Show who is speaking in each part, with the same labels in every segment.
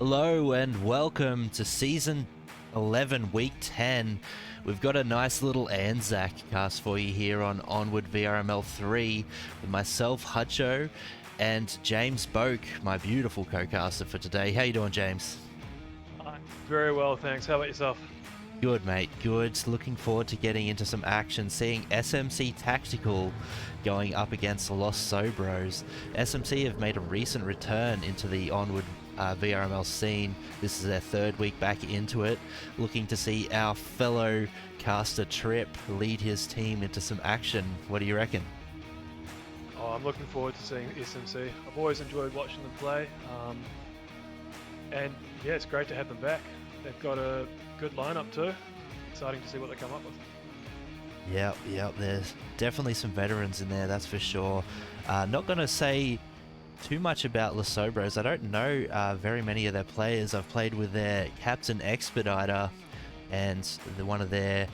Speaker 1: Hello and welcome to Season 11, Week 10. We've got a nice little Anzac cast for you here on Onward VRML 3 with myself, Hutcho, and JamesBowk, my beautiful co-caster for today. How you doing, James?
Speaker 2: Very well, thanks. How about yourself?
Speaker 1: Good, mate. Good. Looking forward to getting into some action, seeing SMC Tactical going up against the Lost Sobros. SMC have made a recent return into the Onward VRML scene. This is their third week back into it, looking to see our fellow caster Trip lead his team into some action. What do you reckon?
Speaker 2: Oh, I'm looking forward to seeing SMC. I've always enjoyed watching them play, and yeah, it's great to have them back. They've got a good lineup too. Exciting to see what they come up with.
Speaker 1: Yep, there's definitely some veterans in there, that's for sure. Not going to say too much about the Sobros. I don't know very many of their players. I've played with their Captain Expediter and one of their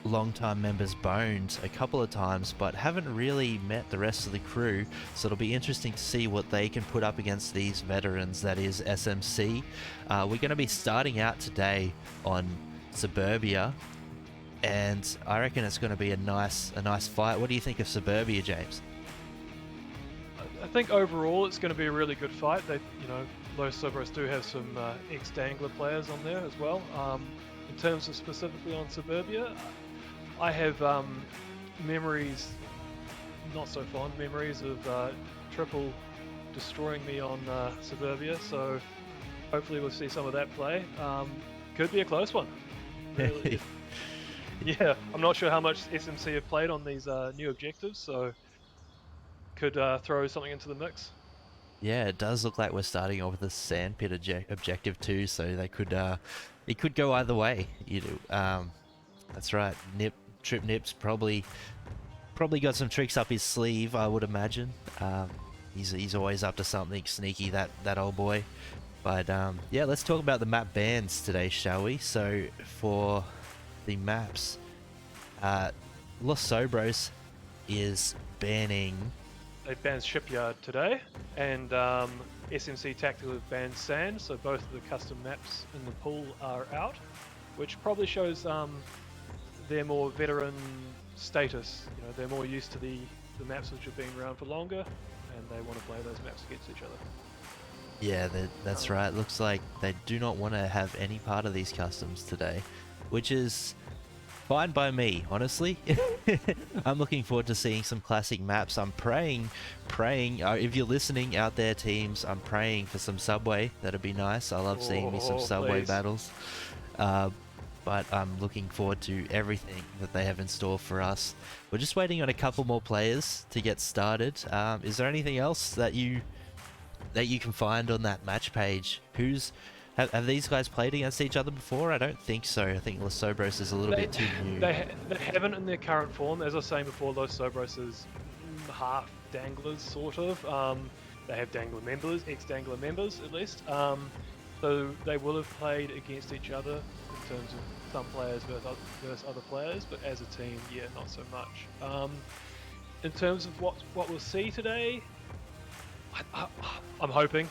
Speaker 1: long-time members, Bones, a couple of times, but haven't really met the rest of the crew, so it'll be interesting to see what they can put up against these veterans, that is SMC. We're going to be starting out today on Suburbia, and I reckon it's going to be a nice fight. What do you think of Suburbia, James?
Speaker 2: I think overall it's going to be a really good fight. Los Sobros do have some ex-Dangler players on there as well. In terms of specifically on Suburbia, I have memories, not so fond memories of Triple destroying me on Suburbia, so hopefully we'll see some of that play. Could be a close one. Really. Yeah, I'm not sure how much SMC have played on these new objectives, so could throw something into the mix.
Speaker 1: Yeah, it does look like we're starting off with a sandpit objective too, so they could it could go either way. That's right. Trip Nip's probably got some tricks up his sleeve, I would imagine. He's always up to something sneaky, that old boy. But yeah, let's talk about the map bans today, shall we? So for the maps, Los Sobros is banning.
Speaker 2: They banned Shipyard today, and SMC Tactical have banned Sand, so both of the custom maps in the pool are out, which probably shows their more veteran status. You know, they're more used to the maps which have been around for longer, and they want to play those maps against each other.
Speaker 1: Yeah, that's right. Looks like they do not want to have any part of these customs today, which is fine by me, honestly. I'm looking forward to seeing some classic maps. I'm praying, if you're listening out there, teams, I'm praying for some Subway. That'd be nice. I love seeing me some Subway
Speaker 2: Please.
Speaker 1: battles. But I'm looking forward to everything that they have in store for us. We're just waiting on a couple more players to get started. Is there anything else that you can find on that match page? Have these guys played against each other before? I don't think so. I think Los Sobros is a little bit too new.
Speaker 2: They haven't in their current form. As I was saying before, Los Sobros is half Danglers, sort of. They have Dangler members, ex-Dangler members at least. So they will have played against each other in terms of some players versus other players, but as a team, yeah, not so much. In terms of what we'll see today, I'm hoping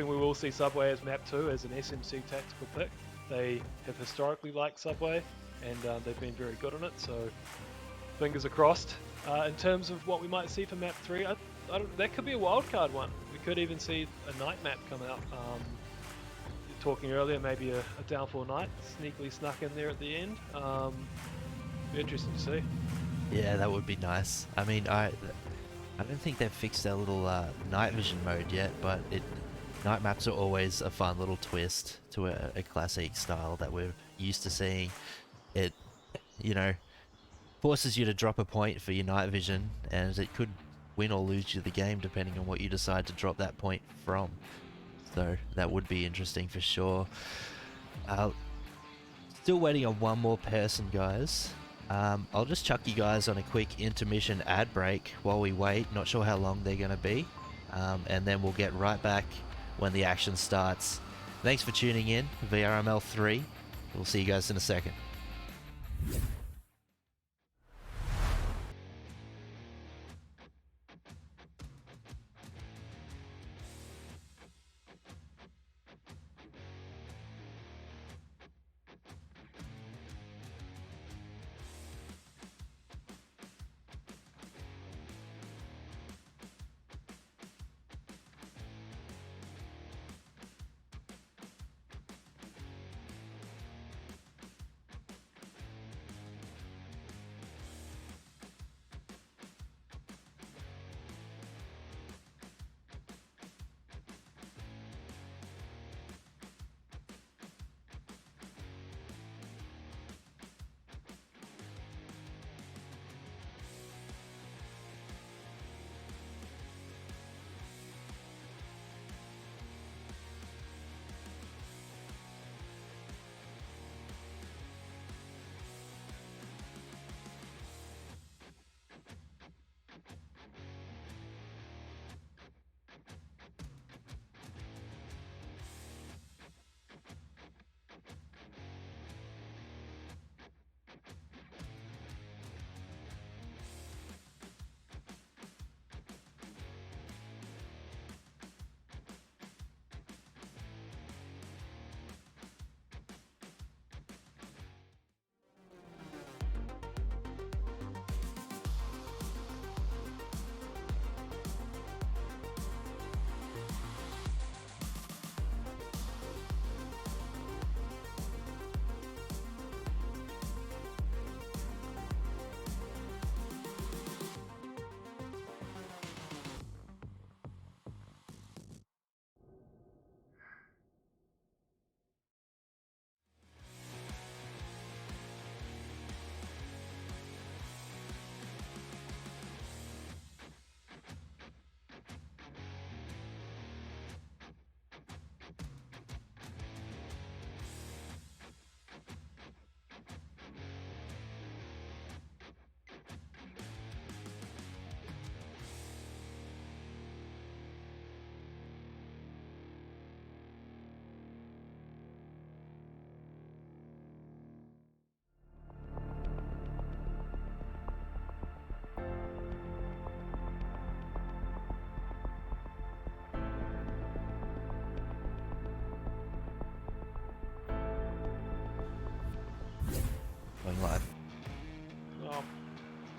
Speaker 2: we will see Subway as map 2 as an SMC tactical pick. They have historically liked Subway, and they've been very good on it, so fingers are crossed. In terms of what we might see for map 3, that could be a wildcard one. We could even see a night map come out. Talking earlier, maybe a downfall night sneakily snuck in there at the end. Be interesting to see.
Speaker 1: Yeah, that would be nice. I mean, I don't think they've fixed their little night vision mode yet, but night maps are always a fun little twist to a classic style that we're used to seeing. It, forces you to drop a point for your night vision, and it could win or lose you the game depending on what you decide to drop that point from. So that would be interesting for sure. Still waiting on one more person, guys. I'll just chuck you guys on a quick intermission ad break while we wait. Not sure how long they're going to be. And then we'll get right back when the action starts. Thanks for tuning in, VRML 3. We'll see you guys in a second.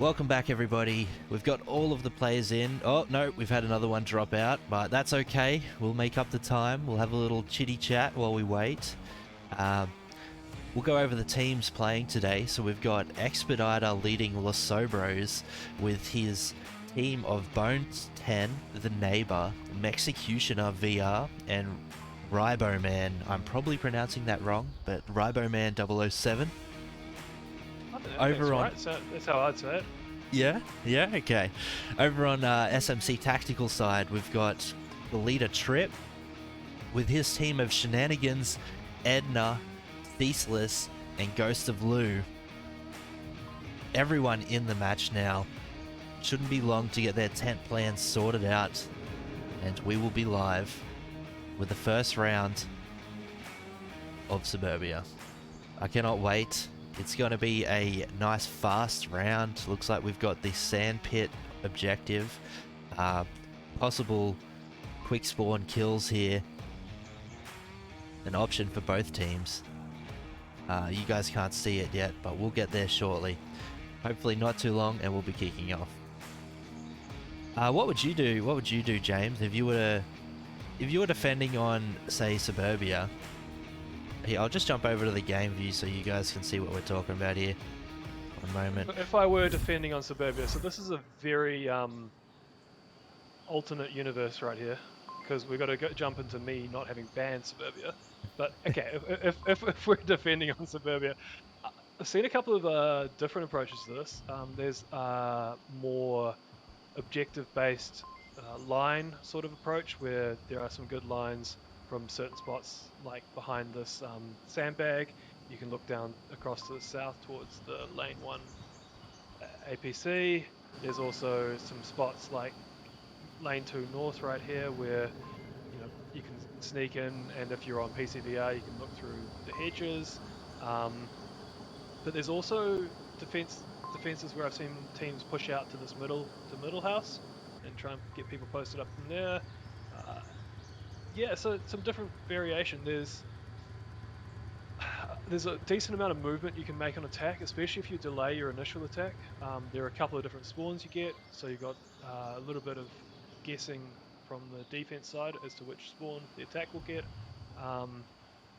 Speaker 1: Welcome back, everybody. We've got all of the players in. Oh, no, we've had another one drop out, but that's okay. We'll make up the time. We'll have a little chitty chat while we wait. We'll go over the teams playing today. So we've got Expediter leading Los Sobros with his team of Bones 10, The Neighbor, Mexecutioner VR, and Riboman. I'm probably pronouncing that wrong, but Riboman 007.
Speaker 2: Over on, right. So that's how I'd say it.
Speaker 1: Yeah, okay. Over on SMC tactical side, we've got the leader Trip with his team of Shenanigans, Edna, Ceaseless, and Ghost of Lou. Everyone in the match now. Shouldn't be long to get their tent plans sorted out, and we will be live with the first round of Suburbia. I cannot wait. It's going to be a nice fast round. Looks like we've got the sand pit objective. Possible quick spawn kills here. An option for both teams. You guys can't see it yet, but we'll get there shortly. Hopefully not too long, and we'll be kicking off. What would you do? What would you do, James, if you were defending on, say, Suburbia? Here, I'll just jump over to the game view so you guys can see what we're talking about here. One moment.
Speaker 2: If I were defending on Suburbia, so this is a very alternate universe right here, because we've got to jump into me not having banned Suburbia. But okay, if we're defending on Suburbia, I've seen a couple of different approaches to this. There's more objective-based line sort of approach where there are some good lines from certain spots, like behind this sandbag. You can look down across to the south towards the lane 1 APC. There's also some spots like lane 2 north right here where you can sneak in, and if you're on PCVR you can look through the hedges. But there's also defenses where I've seen teams push out to this middle house and try and get people posted up from there. Yeah, so some different variation. There's a decent amount of movement you can make on attack, especially if you delay your initial attack. There are a couple of different spawns you get, so you've got a little bit of guessing from the defense side as to which spawn the attack will get,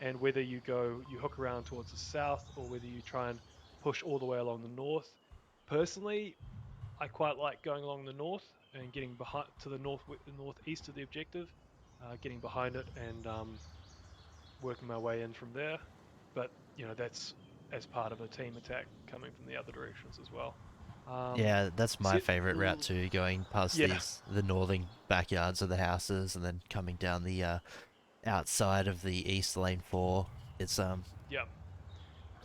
Speaker 2: and whether you hook around towards the south or whether you try and push all the way along the north. Personally, I quite like going along the north and getting behind to the northeast of the objective. Getting behind it and working my way in from there. But, that's as part of a team attack coming from the other directions as well.
Speaker 1: Yeah, that's my favorite route too, going past the northern backyards of the houses and then coming down the outside of the east lane 4. It's it's my preferred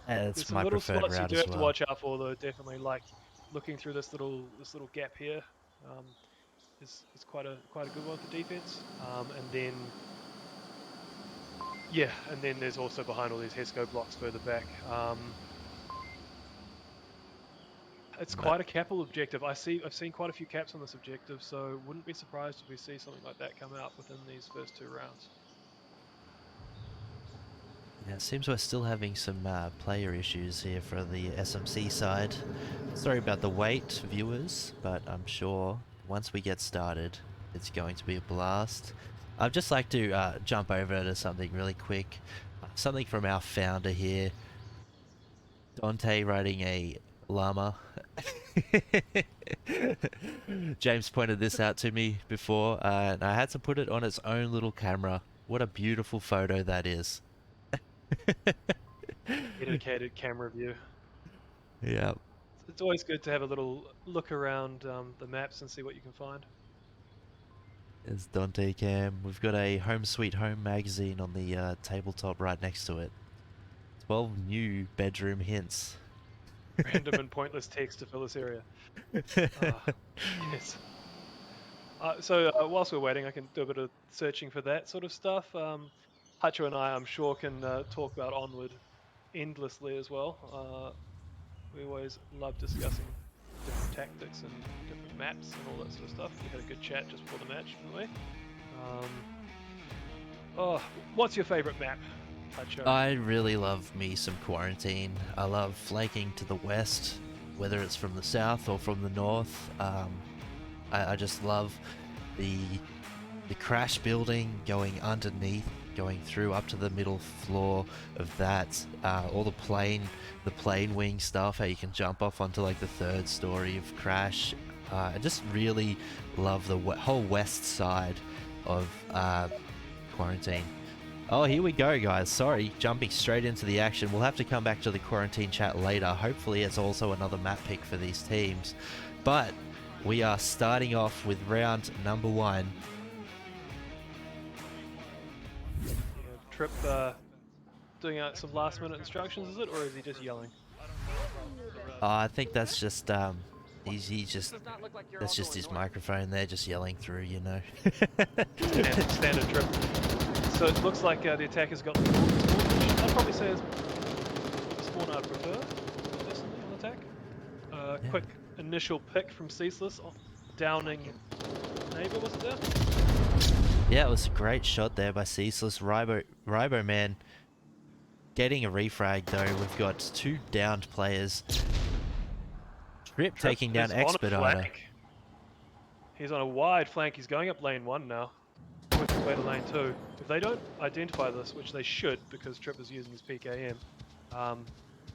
Speaker 1: route as well. There's some little spots you do have
Speaker 2: to watch out for though, definitely, like looking through this little gap here. Is quite a good one for defense, and then there's also behind all these HESCO blocks further back. It's quite a capital objective. I've seen quite a few caps on this objective, so wouldn't be surprised if we see something like that come out within these first 2 rounds.
Speaker 1: Yeah, it seems we're still having some player issues here for the SMC side. Sorry about the wait, viewers, but I'm sure once we get started, it's going to be a blast. I'd just like to jump over to something really quick. Something from our founder here. Dante riding a llama. James pointed this out to me before, and I had to put it on its own little camera. What a beautiful photo that is.
Speaker 2: Dedicated camera view.
Speaker 1: Yeah.
Speaker 2: It's always good to have a little look around the maps and see what you can find.
Speaker 1: There's Dante Cam. We've got a Home Sweet Home magazine on the tabletop right next to it. 12 new bedroom hints.
Speaker 2: Random and pointless text to fill this area. Yes. So whilst we're waiting, I can do a bit of searching for that sort of stuff. Hacho and I'm sure, can talk about Onward endlessly as well. We always love discussing different tactics and different maps and all that sort of stuff. We had a good chat just before the match, didn't we? What's your favourite map, Hacho?
Speaker 1: I really love me some Quarantine. I love flanking to the west whether it's from the south or from the north. I just love the crash building going underneath, going through up to the middle floor of that. All the plane wing stuff, how you can jump off onto like the 3rd story of crash. I just really love the whole west side of Quarantine. Oh, here we go, guys. Sorry, jumping straight into the action. We'll have to come back to the Quarantine chat later. Hopefully it's also another map pick for these teams. But we are starting off with round number 1.
Speaker 2: Trip doing out some last minute instructions, is it, or is he just yelling?
Speaker 1: I think that's just that's just his microphone there, just yelling through, you know.
Speaker 2: Standard Trip. So it looks like the attacker's got the spawn. I'd probably say it's the spawn I'd prefer personally on attack.
Speaker 1: Yeah.
Speaker 2: Quick initial pick from Ceaseless, downing neighbor, was it there?
Speaker 1: Yeah, it was a great shot there by Ceaseless. Rybo man getting a refrag though. We've got 2 downed players. Trip taking down Expediter.
Speaker 2: He's on a wide flank. He's going up lane 1 now. With his way to lane 2. If they don't identify this, which they should, because Trip is using his PKM,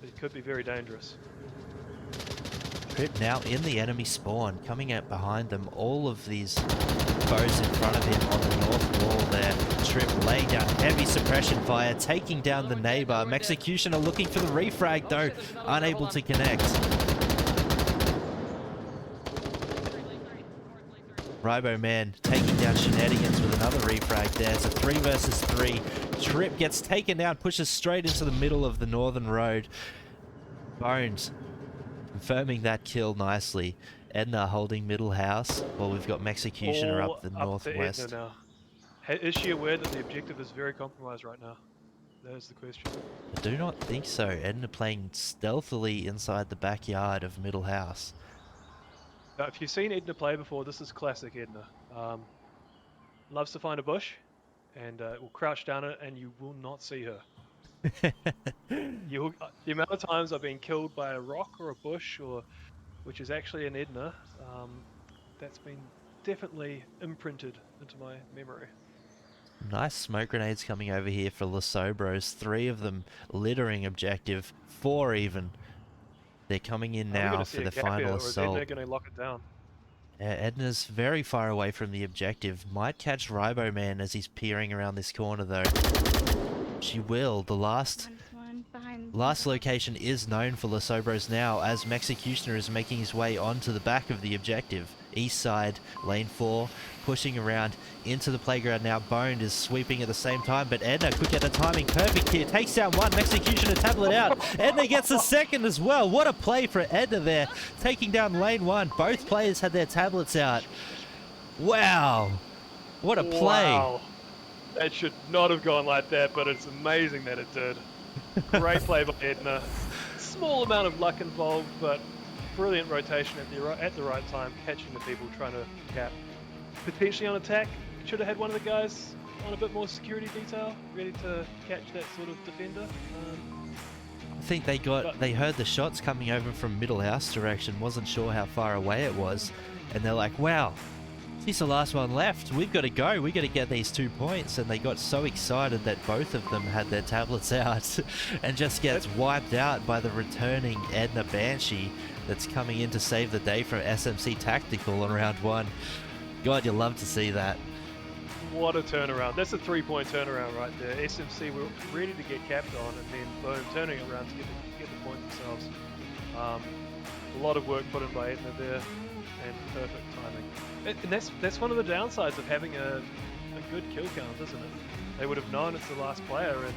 Speaker 2: it could be very dangerous.
Speaker 1: Trip now in the enemy spawn, coming out behind them. All of these foes in front of him on the north wall there. Trip laying down heavy suppression fire, taking down the neighbor. Executioner looking for the refrag though, unable to connect. Rybo man taking down Shenanigans with another refrag there. It's a 3 versus 3. Trip gets taken down, pushes straight into the middle of the northern road. Bones confirming that kill nicely. Edna holding middle house, while we've got Executioner up the northwest.
Speaker 2: To Edna now. Is she aware that the objective is very compromised right now? That is the question.
Speaker 1: I do not think so. Edna playing stealthily inside the backyard of middle house.
Speaker 2: Now, if you've seen Edna play before, this is classic Edna. Loves to find a bush, and will crouch down it, and you will not see her. The amount of times I've been killed by a rock or a bush, which is actually an Edna, that's been definitely imprinted into my memory.
Speaker 1: Nice smoke grenades coming over here for Sobros. 3 of them littering objective, 4 even. They're coming in now for the final assault.
Speaker 2: Edna going to lock it down?
Speaker 1: Edna's very far away from the objective. Might catch Rybo man as he's peering around this corner though. She will. The last location is known for Sobros now, as Executioner is making his way onto the back of the objective. East side, lane 4, pushing around into the playground now. Boned is sweeping at the same time, but Edna could get the timing perfect here. Takes down 1, Executioner tablet out. Edna gets the second as well. What a play for Edna there, taking down lane 1. Both players had their tablets out. Wow, what a play.
Speaker 2: Wow. That should not have gone like that, but it's amazing that it did. Great play by Edna. Small amount of luck involved, but brilliant rotation at the right time, catching the people trying to cap. Potentially on attack, should have had one of the guys on a bit more security detail, ready to catch that sort of defender.
Speaker 1: I think they heard the shots coming over from middle house direction, wasn't sure how far away it was, and they're like, wow, he's the last one left, we've got to go, we got to get these 2 points, and they got so excited that both of them had their tablets out and just gets wiped out by the returning Edna Banshee that's coming in to save the day from SMC Tactical on round 1. God, you love to see that.
Speaker 2: What a turnaround. That's a 3-point turnaround right there. SMC were ready to get capped on, and then boom, turning around to get the point themselves. A lot of work put in by Edna there, and perfect timing. And that's one of the downsides of having a good kill count, isn't it? They would have known it's the last player, and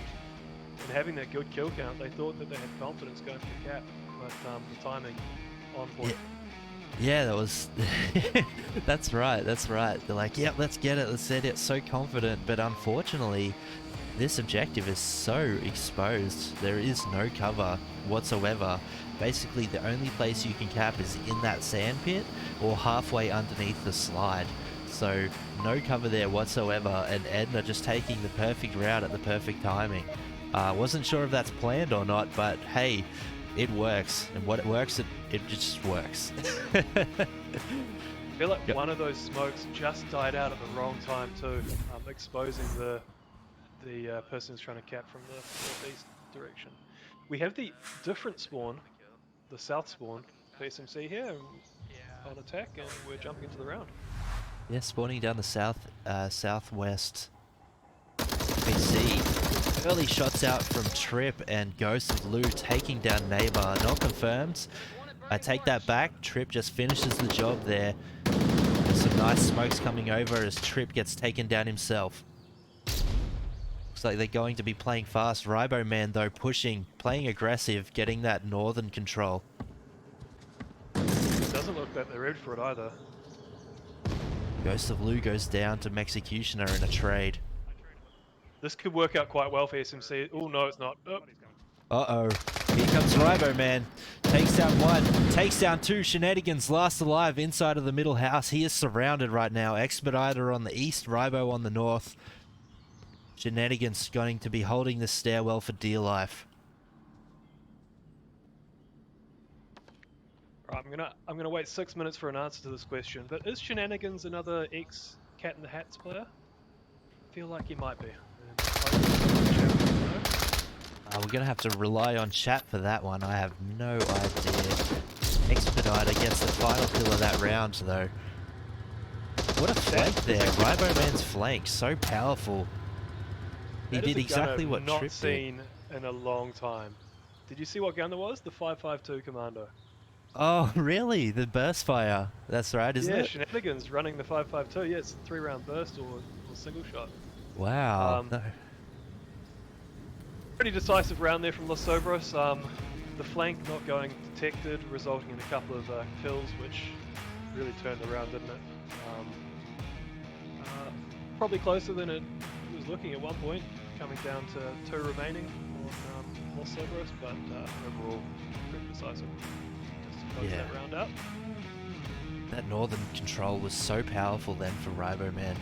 Speaker 2: having that good kill count, they thought that they had confidence going for the cap, but the timing on point.
Speaker 1: Yeah, that was... that's right. They're like, yep, let's get it, let's set it, so confident, but unfortunately, this objective is so exposed. There is no cover whatsoever. Basically, the only place you can cap is in that sand pit or halfway underneath the slide. So, no cover there whatsoever, and Edna just taking the perfect route at the perfect timing. Wasn't sure if that's planned or not, but hey, it works. And what it It just works.
Speaker 2: I feel like
Speaker 1: Yep.
Speaker 2: one of those smokes just died out at the wrong time too, exposing the person who's trying to cap from the northeast direction. We have the different spawn, the south spawn for SMC here on attack, and we're jumping into the round.
Speaker 1: Yeah, spawning down the southwest BC. Early shots out from Trip and Ghost of Lou taking down Neighbor. Not confirmed. I take that back. Trip just finishes the job there. There's some nice smokes coming over as Trip gets taken down himself. Looks like they're going to be playing fast. Rybo Man though pushing, playing aggressive, getting that northern control.
Speaker 2: It doesn't look that they're ready for it either.
Speaker 1: Ghost of Lou goes down to Executioner in a trade.
Speaker 2: This could work out quite well for SMC. Oh no, it's not. Oh.
Speaker 1: Uh-oh. Here comes Rybo Man. Takes down one. Takes down two. Shenanigans last alive inside of the middle house. He is surrounded right now. Expediter on the east. Rybo on the north. Shenanigans going to be holding the stairwell for dear life.
Speaker 2: Right, I'm gonna wait 6 minutes for an answer to this question. But is Shenanigans another ex Cat in the Hats player? I feel like he might be.
Speaker 1: We're going to have to rely on chat for that one. I have no idea. Expediter gets the final kill of that round, though. What a flank there. Rybo Man's flank. So powerful. He did exactly what Trip did.
Speaker 2: Not seen in a long time. Did you see what gun there was? The 5.52 Commando.
Speaker 1: Oh, really? The burst fire. That's right, isn't it?
Speaker 2: Yeah, Shenanigans running the 5.52. Yeah, it's a 3-round burst or single shot.
Speaker 1: Wow.
Speaker 2: Pretty decisive round there from Los Sobros. The flank not going detected, resulting in a couple of kills, which really turned the round, didn't it? Probably closer than it was looking at one point, coming down to 2 remaining on Los Sobros, but overall pretty decisive. Just to close that round out.
Speaker 1: That northern control was so powerful then for Rybo Man.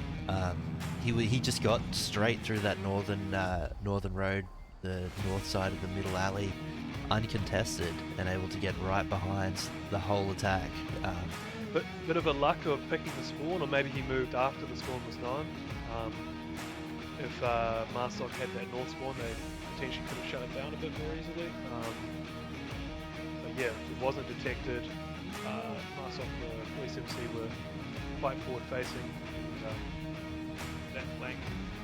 Speaker 1: He just got straight through that northern road, the north side of the middle alley, uncontested, and able to get right behind the whole attack.
Speaker 2: Bit of a luck of picking the spawn, or maybe he moved after the spawn was known. If Marstock had that north spawn, they potentially could have shut it down a bit more easily. But yeah, it wasn't detected. Marstock, the SMC were quite forward facing, and that flank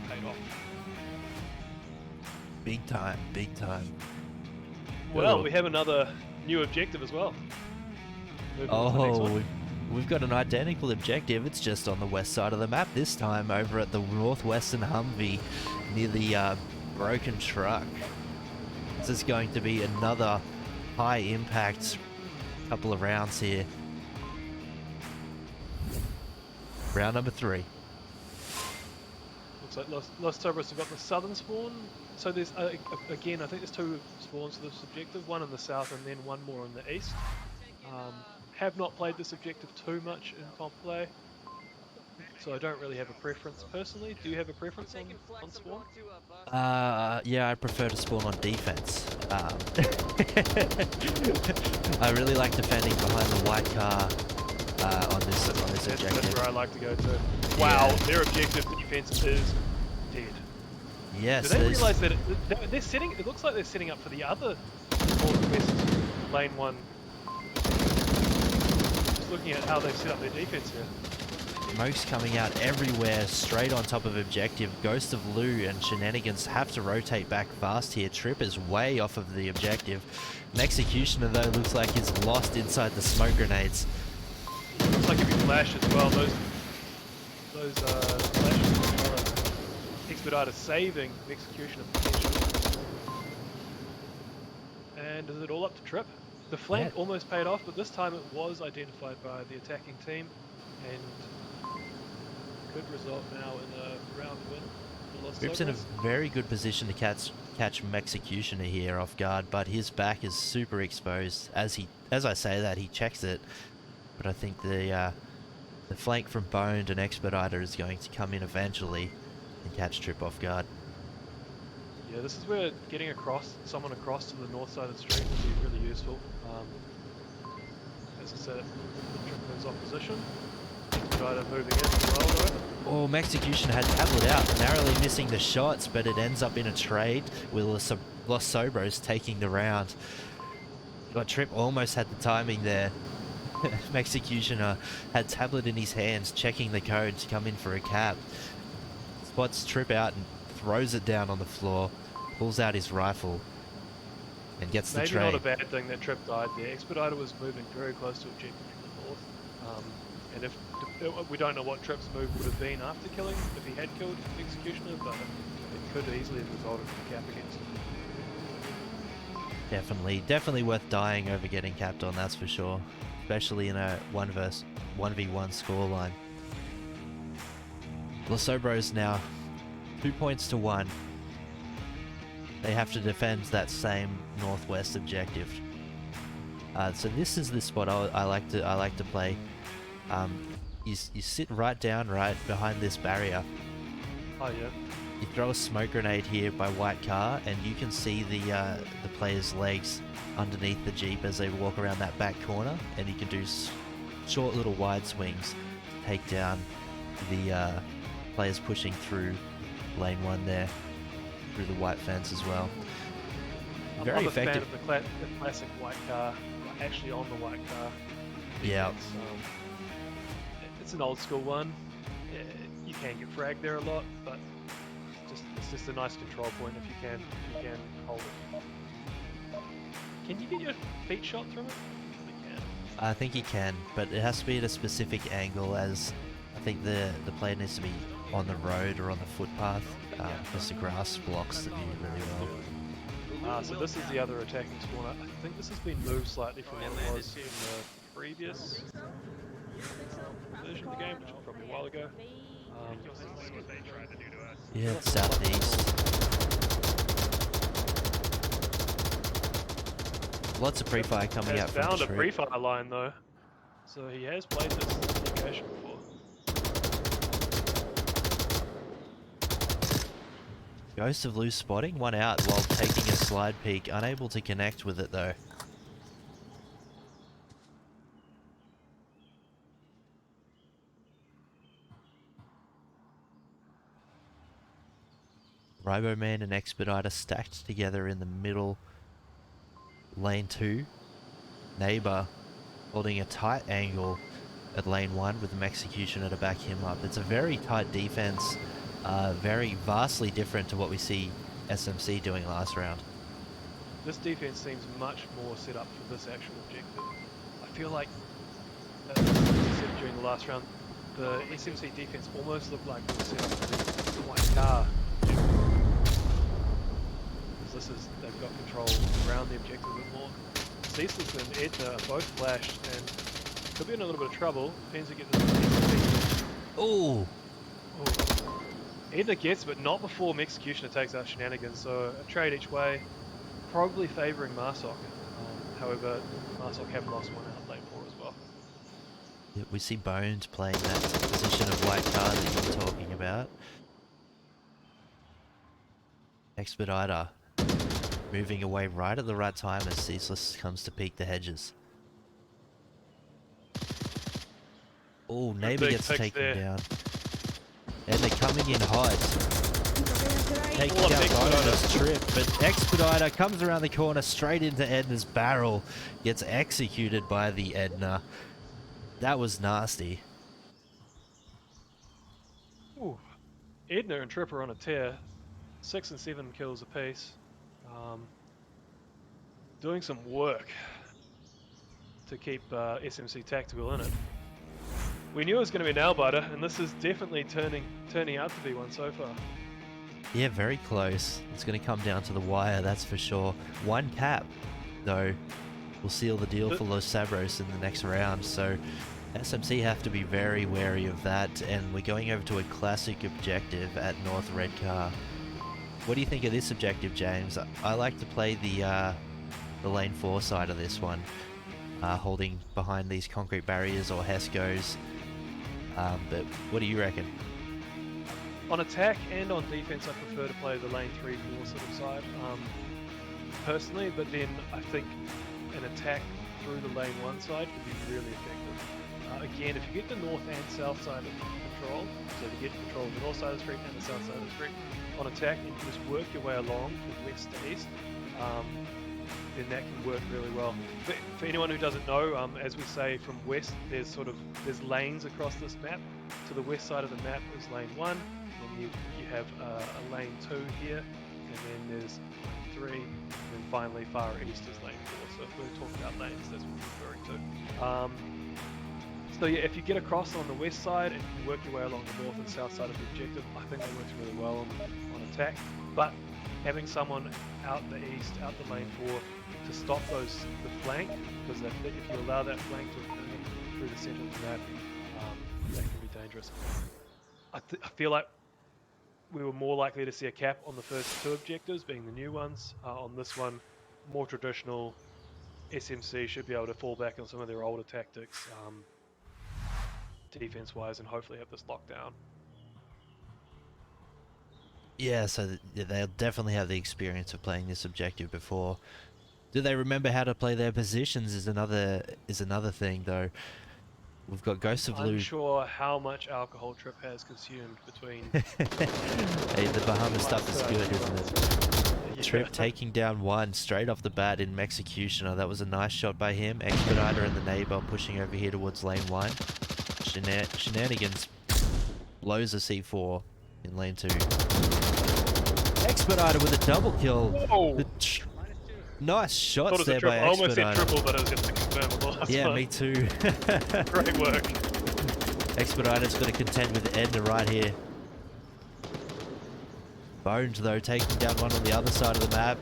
Speaker 2: paid off.
Speaker 1: Big time, big time.
Speaker 2: Well, we have another new objective as well.
Speaker 1: We've got an identical objective. It's just on the west side of the map this time, over at the northwestern Humvee near the broken truck. This is going to be another high impact couple of rounds here. Round number 3.
Speaker 2: Looks like Los Sobros have got the southern spawn. So there's, again, I think there's 2 spawns for this objective, one in the south and then one more in the east. Have not played this objective too much in comp play, so I don't really have a preference personally. Do you have a preference on spawn?
Speaker 1: Yeah, I prefer to spawn on defense. I really like defending behind the white car on this objective.
Speaker 2: That's where I like to go to. Wow, their objective defense is dead.
Speaker 1: Yes.
Speaker 2: Do they realise that they're setting? It looks like they're setting up for the other northwest lane 1. Just looking at how they've set up their defense here.
Speaker 1: Smokes coming out everywhere, straight on top of objective. Ghost of Lou and Shenanigans have to rotate back fast here. Trip is way off of the objective. Executioner though looks like he's lost inside the smoke grenades.
Speaker 2: Looks like if he flashed as well, those flashes as well. Expediter saving Executioner potentially. And is it all up to Trip? The flank almost paid off, but this time it was identified by the attacking team and could result now in a round win for Los
Speaker 1: Trip's in a
Speaker 2: Sobros.
Speaker 1: very good position to catch Executioner here off guard, but his back is super exposed. As I say that, he checks it, but I think the flank from Boned and Expediter is going to come in eventually and catch Trip off guard.
Speaker 2: Yeah, this is where getting someone across to the north side of the street would be really useful. to set the Tripman's opposition. Expediter moving in as well though.
Speaker 1: Oh, Execution had Tablet out, narrowly missing the shots, but it ends up in a trade with Los Sobros taking the round. But Trip almost had the timing there. Executioner had Tablet in his hands, checking the code to come in for a cap. Spots Trip out and throws it down on the floor, pulls out his rifle, and gets the trade.
Speaker 2: Maybe not a bad thing that Trip died there. Expediter was moving very close to objective from the north. And if we don't know what Trip's move would have been after killing, if he had killed Executioner, but it could easily have resulted in a cap against him.
Speaker 1: Definitely worth dying over getting capped on, that's for sure. Especially in a 1v1 scoreline. Los Sobros now 2 points to 1. They have to defend that same northwest objective. So this is the spot I like to play. You sit right down right behind this barrier.
Speaker 2: Oh yeah.
Speaker 1: You throw a smoke grenade here by white car, and you can see the player's legs underneath the Jeep as they walk around that back corner, and you can do short little wide swings to take down the players pushing through lane 1 there, through the white fence as well. Very effective.
Speaker 2: I'm a fan of the classic white car, actually on the white car.
Speaker 1: Yeah.
Speaker 2: It's an old school one. You can get fragged there a lot, but it's just a nice control point if you can hold it. Can you get your feet shot through it? You can.
Speaker 1: I think you can, but it has to be at a specific angle, as I think the player needs to be on the road or on the footpath, because the grass blocks the view really well.
Speaker 2: So this is the other attacking spawner. I think this has been moved slightly from what it was in the previous version of the game, which was probably a while ago.
Speaker 1: Yeah, it's southeast. Lots of pre-fire coming out from the
Speaker 2: found a
Speaker 1: tree.
Speaker 2: pre-fire line though, so he has played this location before.
Speaker 1: Ghost of loose spotting, one out while taking a slide peek, unable to connect with it though. Roboman and Expediter stacked together in the middle lane 2. Neighbor holding a tight angle at lane 1 with the Executioner to back him up. It's a very tight defense, very vastly different to what we see SMC doing last round.
Speaker 2: This defense seems much more set up for this actual objective. I feel like, as I said during the last round, the SMC defense almost looked like it was set up for the white car. They've got control around the objective a bit more. Ceaseless and Edna are both flashed and could be in a little bit of trouble. Depends who gets this.
Speaker 1: Oh!
Speaker 2: Edna gets, but not before Executioner takes out Shenanigans, so a trade each way, probably favouring Marsok. However, Marsok have lost one out lane 4 as well.
Speaker 1: Yeah, we see Bones playing that position of white car that you were talking about. Expediter moving away right at the right time as Ceaseless comes to peek the hedges. Oh, Neighbor gets taken down. And they're coming in hot. Taking out Bones' Trip, but Expediter comes around the corner straight into Edna's barrel. Gets executed by the Edna. That was nasty.
Speaker 2: Ooh. Edna and Trip are on a tear. 6 and 7 kills apiece. Doing some work to keep SMC Tactical in it. We knew it was going to be a nail biter, and this is definitely turning out to be one so far.
Speaker 1: Yeah, very close. It's going to come down to the wire, that's for sure. One cap, though, will seal the deal for Los Sobros in the next round, so SMC have to be very wary of that, and we're going over to a classic objective at North Red Car. What do you think of this objective, James? I like to play the lane 4 side of this one, holding behind these concrete barriers or Hescos. But what do you reckon?
Speaker 2: On attack and on defense, I prefer to play the lane 3-4 sort of side, personally. But then I think an attack through the lane 1 side can be really effective. Again, if you get the north and south side of control, so if you get control of the north side of the street and the south side of the street on attack, and you just work your way along from west to east, then that can work really well. For anyone who doesn't know, as we say from west, there's lanes across this map. To the west side of the map is lane 1, and you have a lane 2 here, and then there's lane 3, and then finally far east is lane 4. So if we're talking about lanes, that's what we're referring to. So yeah, if you get across on the west side and you can work your way along the north and south side of the objective, I think that works really well on attack. But having someone out the east, out the lane 4, to stop the flank, because if you allow that flank to occur through the centre of the map, that can be dangerous. I feel like we were more likely to see a cap on the first 2 objectives, being the new ones. On this one, more traditional, SMC should be able to fall back on some of their older tactics, defense-wise, and hopefully have this locked down.
Speaker 1: Yeah, so they'll definitely have the experience of playing this objective before. Do they remember how to play their positions is another thing, though. We've got Ghost of Blue.
Speaker 2: I'm sure how much alcohol Trip has consumed between...
Speaker 1: Hey, the Bahamas stuff is good, isn't it?
Speaker 2: Yeah.
Speaker 1: Trip taking down 1 straight off the bat in Executioner. That was a nice shot by him. Expediter and the neighbor pushing over here towards lane 1. Shenanigans blows a C4 in lane 2. Expediter with a double kill.
Speaker 2: Whoa.
Speaker 1: Nice shots there by Expediter.
Speaker 2: I almost said triple, but it was just to confirm the last one.
Speaker 1: Yeah, me too.
Speaker 2: Great work.
Speaker 1: Expediter's got to contend with Edna right here. Bones, though, taking down 1 on the other side of the map.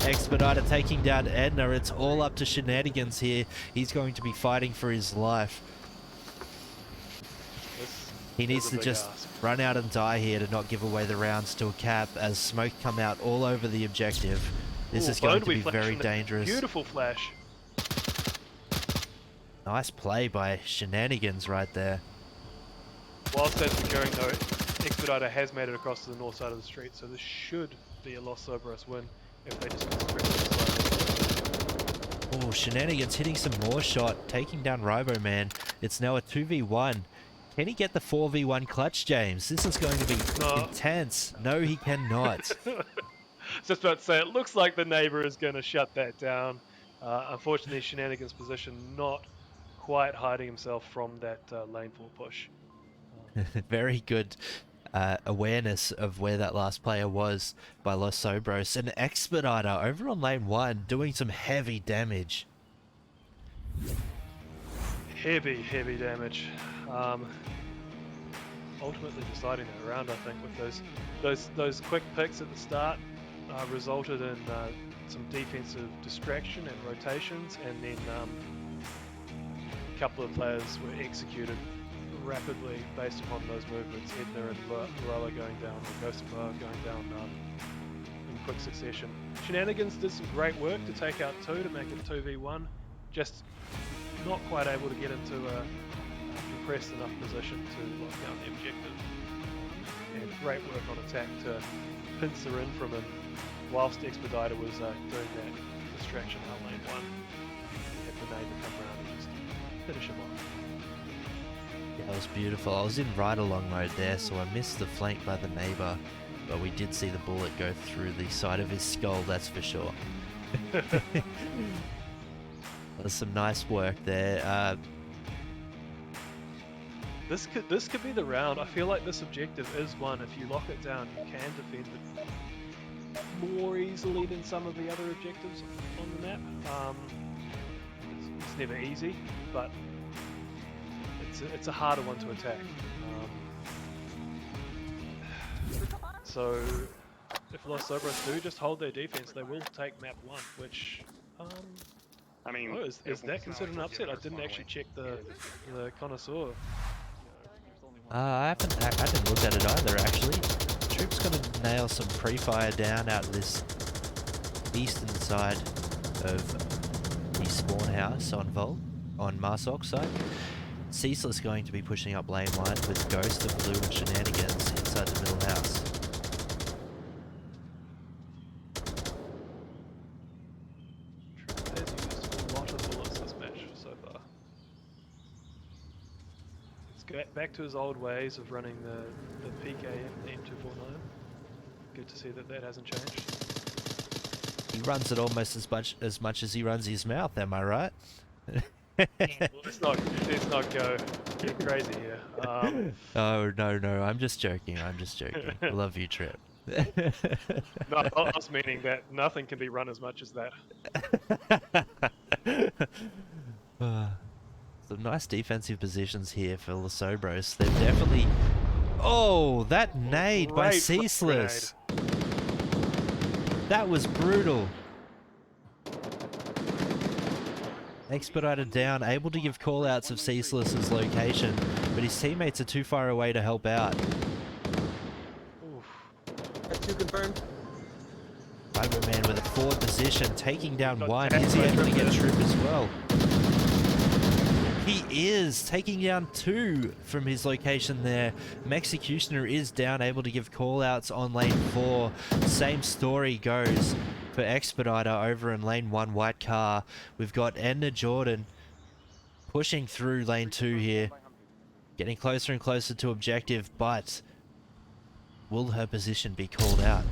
Speaker 1: Expediter taking down Edna. It's all up to Shenanigans here. He's going to be fighting for his life. He needs to just run out and die here to not give away the rounds to a cap as smoke come out all over the objective. This is going to be very dangerous.
Speaker 2: Beautiful flash.
Speaker 1: Nice play by Shenanigans right there.
Speaker 2: Whilst that's occurring though, Expediter has made it across to the north side of the street, so this should be a Los Sobros win if they just concentrate on the side.
Speaker 1: Oh, Shenanigans hitting some more shot, taking down Ribo Man. It's now a 2v1. Can he get the 4v1 clutch, James? This is going to be intense. No, he cannot.
Speaker 2: Just about to say, it looks like the neighbor is going to shut that down. Unfortunately, Shenanigans' position not quite hiding himself from that lane 4 push.
Speaker 1: Very good awareness of where that last player was by Los Sobros. And Expediter over on lane 1 doing some heavy damage.
Speaker 2: Heavy damage. Ultimately deciding that round, I think, with those quick picks at the start resulted in some defensive distraction and rotations, and then a couple of players were executed rapidly based upon those movements. Edna and Loa going down, or Ghost of Blue going down in quick succession. Shenanigans did some great work to take out 2 to make it 2v1, just not quite able to get into a compressed enough position to lock down the objective. And great work on attack to pincer in from him whilst Expediter was doing that distraction out lane 1. Had the neighbor come around and just finish him off.
Speaker 1: Yeah, that was beautiful. I was in ride-along mode there, so I missed the flank by the neighbor, but we did see the bullet go through the side of his skull, that's for sure. There's some nice work there.
Speaker 2: This could be the round. I feel like this objective is one. If you lock it down, you can defend it more easily than some of the other objectives on the map. It's never easy, but it's a harder one to attack. So if Los Sobros do just hold their defense, they will take map 1, which
Speaker 3: I mean,
Speaker 2: is that considered an upset? I didn't actually check the connoisseur.
Speaker 1: I didn't look at it either, actually. Troop's going to nail some pre-fire down out of this eastern side of the spawn house on Marsok's side. Ceaseless going to be pushing up lane 1 with Ghost of Blue and Shenanigans inside the middle house.
Speaker 2: Troop has used a lot of bullets this back to his old ways of running the PK M249. Good to see that that hasn't changed.
Speaker 1: He runs it almost as much as he runs his mouth. Am I right?
Speaker 2: Let's not go get crazy here.
Speaker 1: Oh no! I'm just joking. I'm just joking. Love you, Trip.
Speaker 2: No, I was meaning that nothing can be run as much as that.
Speaker 1: Some nice defensive positions here for the Sobros. They're definitely... Oh, that nade by
Speaker 2: Great
Speaker 1: Ceaseless. That was brutal. Expediter down, able to give callouts of Ceaseless's location, but his teammates are too far away to help out.
Speaker 4: Two confirmed.
Speaker 1: Cyberman with a forward position, taking down one.
Speaker 2: Jack
Speaker 1: Is he
Speaker 2: by
Speaker 1: able to
Speaker 2: Trip
Speaker 1: get
Speaker 2: there.
Speaker 1: Trip as well? He is taking down two from his location there. Executioner is down, able to give callouts on lane 4. Same story goes for Expediter over in lane 1 white car. We've got Edna Jordan pushing through lane 2 here, getting closer and closer to objective, but will her position be called out?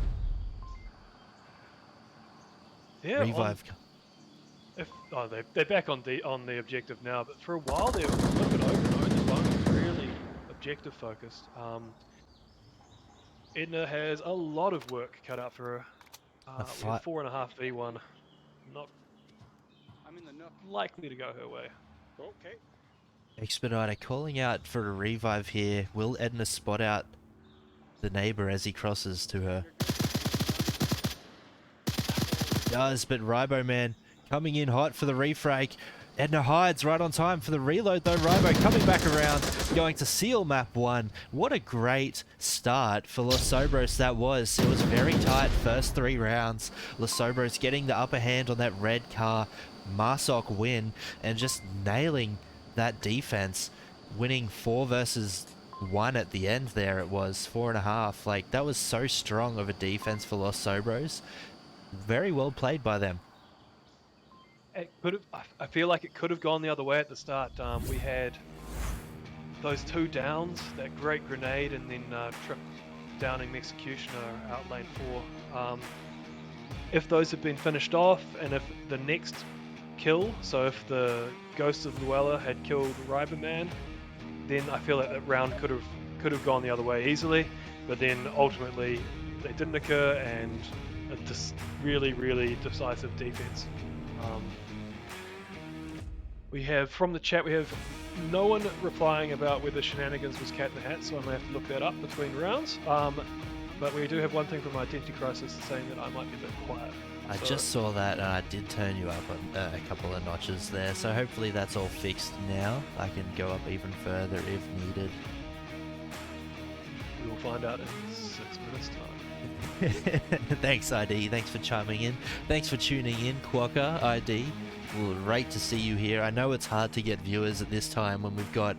Speaker 2: Yeah,
Speaker 1: Revive.
Speaker 2: they're back on the objective now, but for a while they were a little bit over. The one was really objective focused. Edna has a lot of work cut out for her. We have 4.5 v1, not
Speaker 4: I'm in the nook.
Speaker 2: likely to go her way.
Speaker 4: Okay.
Speaker 1: Expediter calling out for a revive here. Will Edna spot out the neighbor as he crosses to her? Does, but Riboman coming in hot for the refrag. Edna hides right on time for the reload though. Ribo coming back around, going to seal map 1. What a great start for Los Sobros that was. It was very tight first 3 rounds. Los Sobros getting the upper hand on that red car. Marsok win and just nailing that defense. Winning 4 versus 1 at the end there. It was 4.5. Like, that was so strong of a defense for Los Sobros. Very well played by them.
Speaker 2: It could have. I feel like it could have gone the other way at the start. We had those 2 downs, that great grenade, and then Trip downing Executioner out lane 4. If those had been finished off, and if the next kill, so if the Ghost of Luella had killed Riberman, then I feel like that round could have gone the other way easily. But then ultimately they didn't occur, and a really decisive defense. We have, from the chat, we have no one replying about whether shenanigans was cat in the hat, so I may have to look that up between rounds. But we do have one thing from Identity Crisis saying that I might be a bit quiet.
Speaker 1: I just saw that and I did turn you up on a couple of notches there, so hopefully that's all fixed now. I can go up even further if needed.
Speaker 2: We will find out in 6 minutes time.
Speaker 1: Thanks ID, thanks for chiming in. Thanks for tuning in, Quokka ID. We'll great to see you here. I know it's hard to get viewers at this time when we've got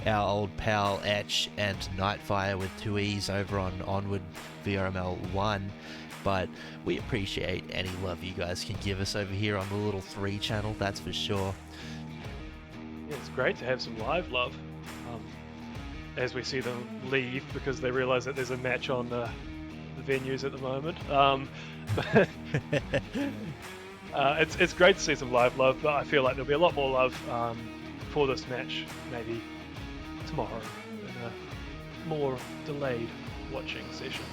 Speaker 1: our old pal Etch and Nightfire with 2 E's over on Onward VRML 1. But we appreciate any love you guys can give us over here on the little 3 channel, that's for sure.
Speaker 2: Yeah, it's great to have some live love. As we see them leave because they realise that there's a match on the venues at the moment. It's great to see some live love, but I feel like there'll be a lot more love for this match maybe tomorrow in a more delayed watching session.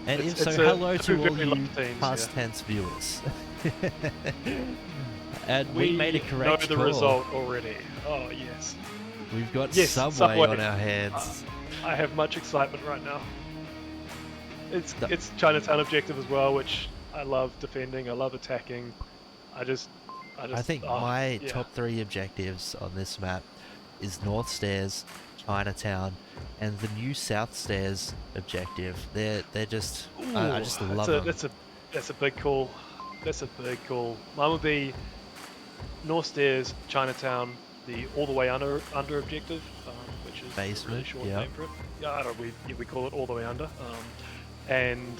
Speaker 1: And if so, hello to all you past tense viewers. And we made a correct
Speaker 2: know the
Speaker 1: call.
Speaker 2: result already. Oh yes.
Speaker 1: We've got
Speaker 2: Yes,
Speaker 1: Subway on our hands.
Speaker 2: I have much excitement right now. It's Chinatown objective as well, which I love defending. I love attacking. I
Speaker 1: think my top 3 objectives on this map is North Stairs, Chinatown, and the new South Stairs objective. They're just I just love them.
Speaker 2: That's a big call. That's a big call. Mine would be North Stairs, Chinatown, the all the way under objective, which is
Speaker 1: Basement,
Speaker 2: a really short
Speaker 1: yeah.
Speaker 2: name for it. Yeah, I don't know, we call it all the way under. And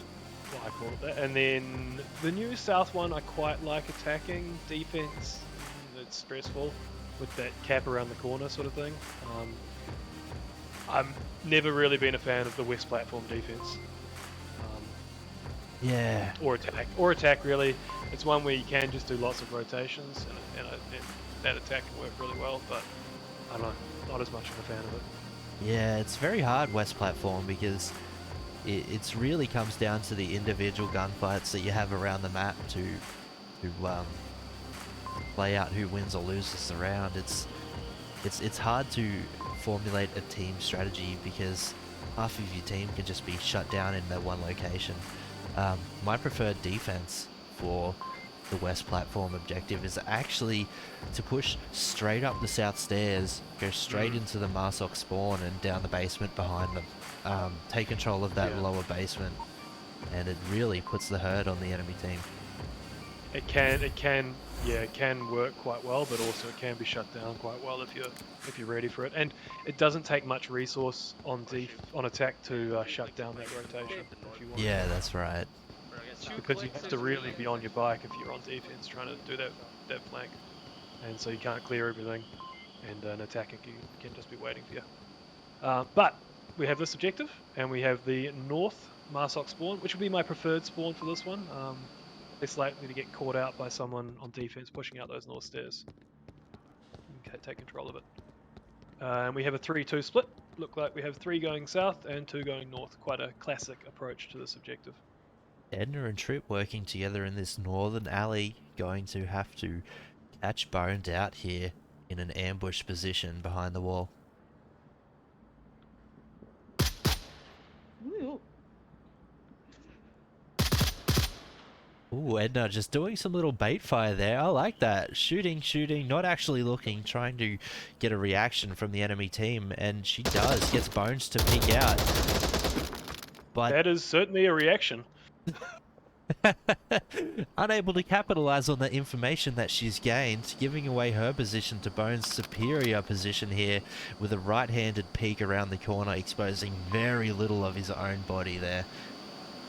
Speaker 2: well, I call it that. And then the new South one, I quite like attacking. Defense, it's stressful. with that cap around the corner sort of thing. I'm never really been a fan of the west platform defense.
Speaker 1: Yeah.
Speaker 2: Or attack really. It's one where you can just do lots of rotations, and that attack can work really well, but I don't know, not as much of a fan of it.
Speaker 1: Yeah, it's very hard west platform because it's really comes down to the individual gunfights that you have around the map to play out who wins or loses the round. It's hard to formulate a team strategy because half of your team can just be shut down in their one location. My preferred defense for the west platform objective is actually to push straight up the south stairs, go straight into the Marsok spawn and down the basement behind them, take control of that lower basement, and it really puts the hurt on the enemy team.
Speaker 2: It can work quite well, but also it can be shut down quite well if you're ready for it. And it doesn't take much resource on attack to shut down that rotation if you want.
Speaker 1: Yeah, that's right.
Speaker 2: Because you have to really be on your bike if you're on defense trying to do that flank, and so you can't clear everything, and an attacker can just be waiting for you. But we have this objective, and we have the north Marsok spawn, which would be my preferred spawn for this one. It's likely to get caught out by someone on defense pushing out those north stairs. Okay, take control of it. And we have a 3-2 split. Look like we have 3 going south and 2 going north. Quite a classic approach to this objective.
Speaker 1: Edna and Trip working together in this northern alley, going to have to catch Boned out here in an ambush position behind the wall. Ooh, Edna just doing some little bait fire there. I like that. Shooting, not actually looking, trying to get a reaction from the enemy team, and she does. Gets Bones to peek out. But
Speaker 2: that is certainly a reaction.
Speaker 1: unable to capitalize on the information that she's gained, giving away her position to Bones' superior position here with a right-handed peek around the corner, exposing very little of his own body there.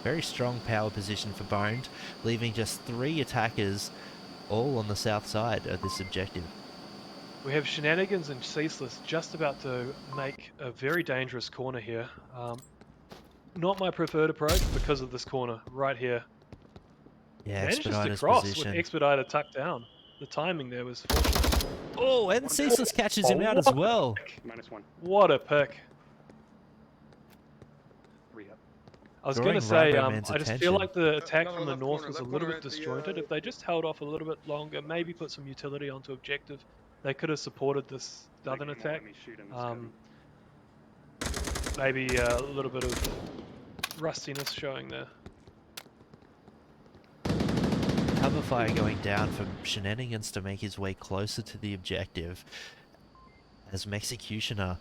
Speaker 1: Very strong power position for Boned, leaving just 3 attackers all on the south side of this objective.
Speaker 2: We have Shenanigans and Ceaseless just about to make a very dangerous corner here. Not my preferred approach because of this corner right here.
Speaker 1: Yeah,
Speaker 2: Manages to
Speaker 1: Expediter's
Speaker 2: cross
Speaker 1: position.
Speaker 2: with Expediter tucked down. The timing there was fortunate.
Speaker 1: Oh, and Ceaseless catches him out as well.
Speaker 3: -1.
Speaker 2: What a pick. I was going to say, I just feel like the attack from the north was a little bit disjointed. If they just held off a little bit longer, maybe put some utility onto objective, they could have supported this southern attack. Maybe a little bit of rustiness showing there.
Speaker 1: Cover fire going down from Shenanigans to make his way closer to the objective as Mexicutioner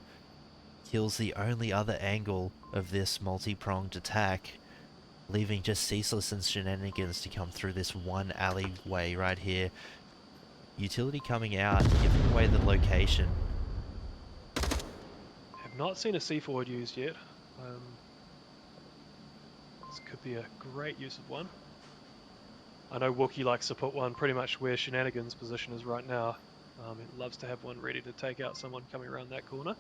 Speaker 1: kills the only other angle of this multi-pronged attack, leaving just Ceaseless and Shenanigans to come through this one alleyway right here. Utility coming out, giving away the location.
Speaker 2: Have not seen a C-forward used yet. This could be a great use of one. I know Wookie likes to put one pretty much where Shenanigans' position is right now. He loves to have one ready to take out someone coming around that corner.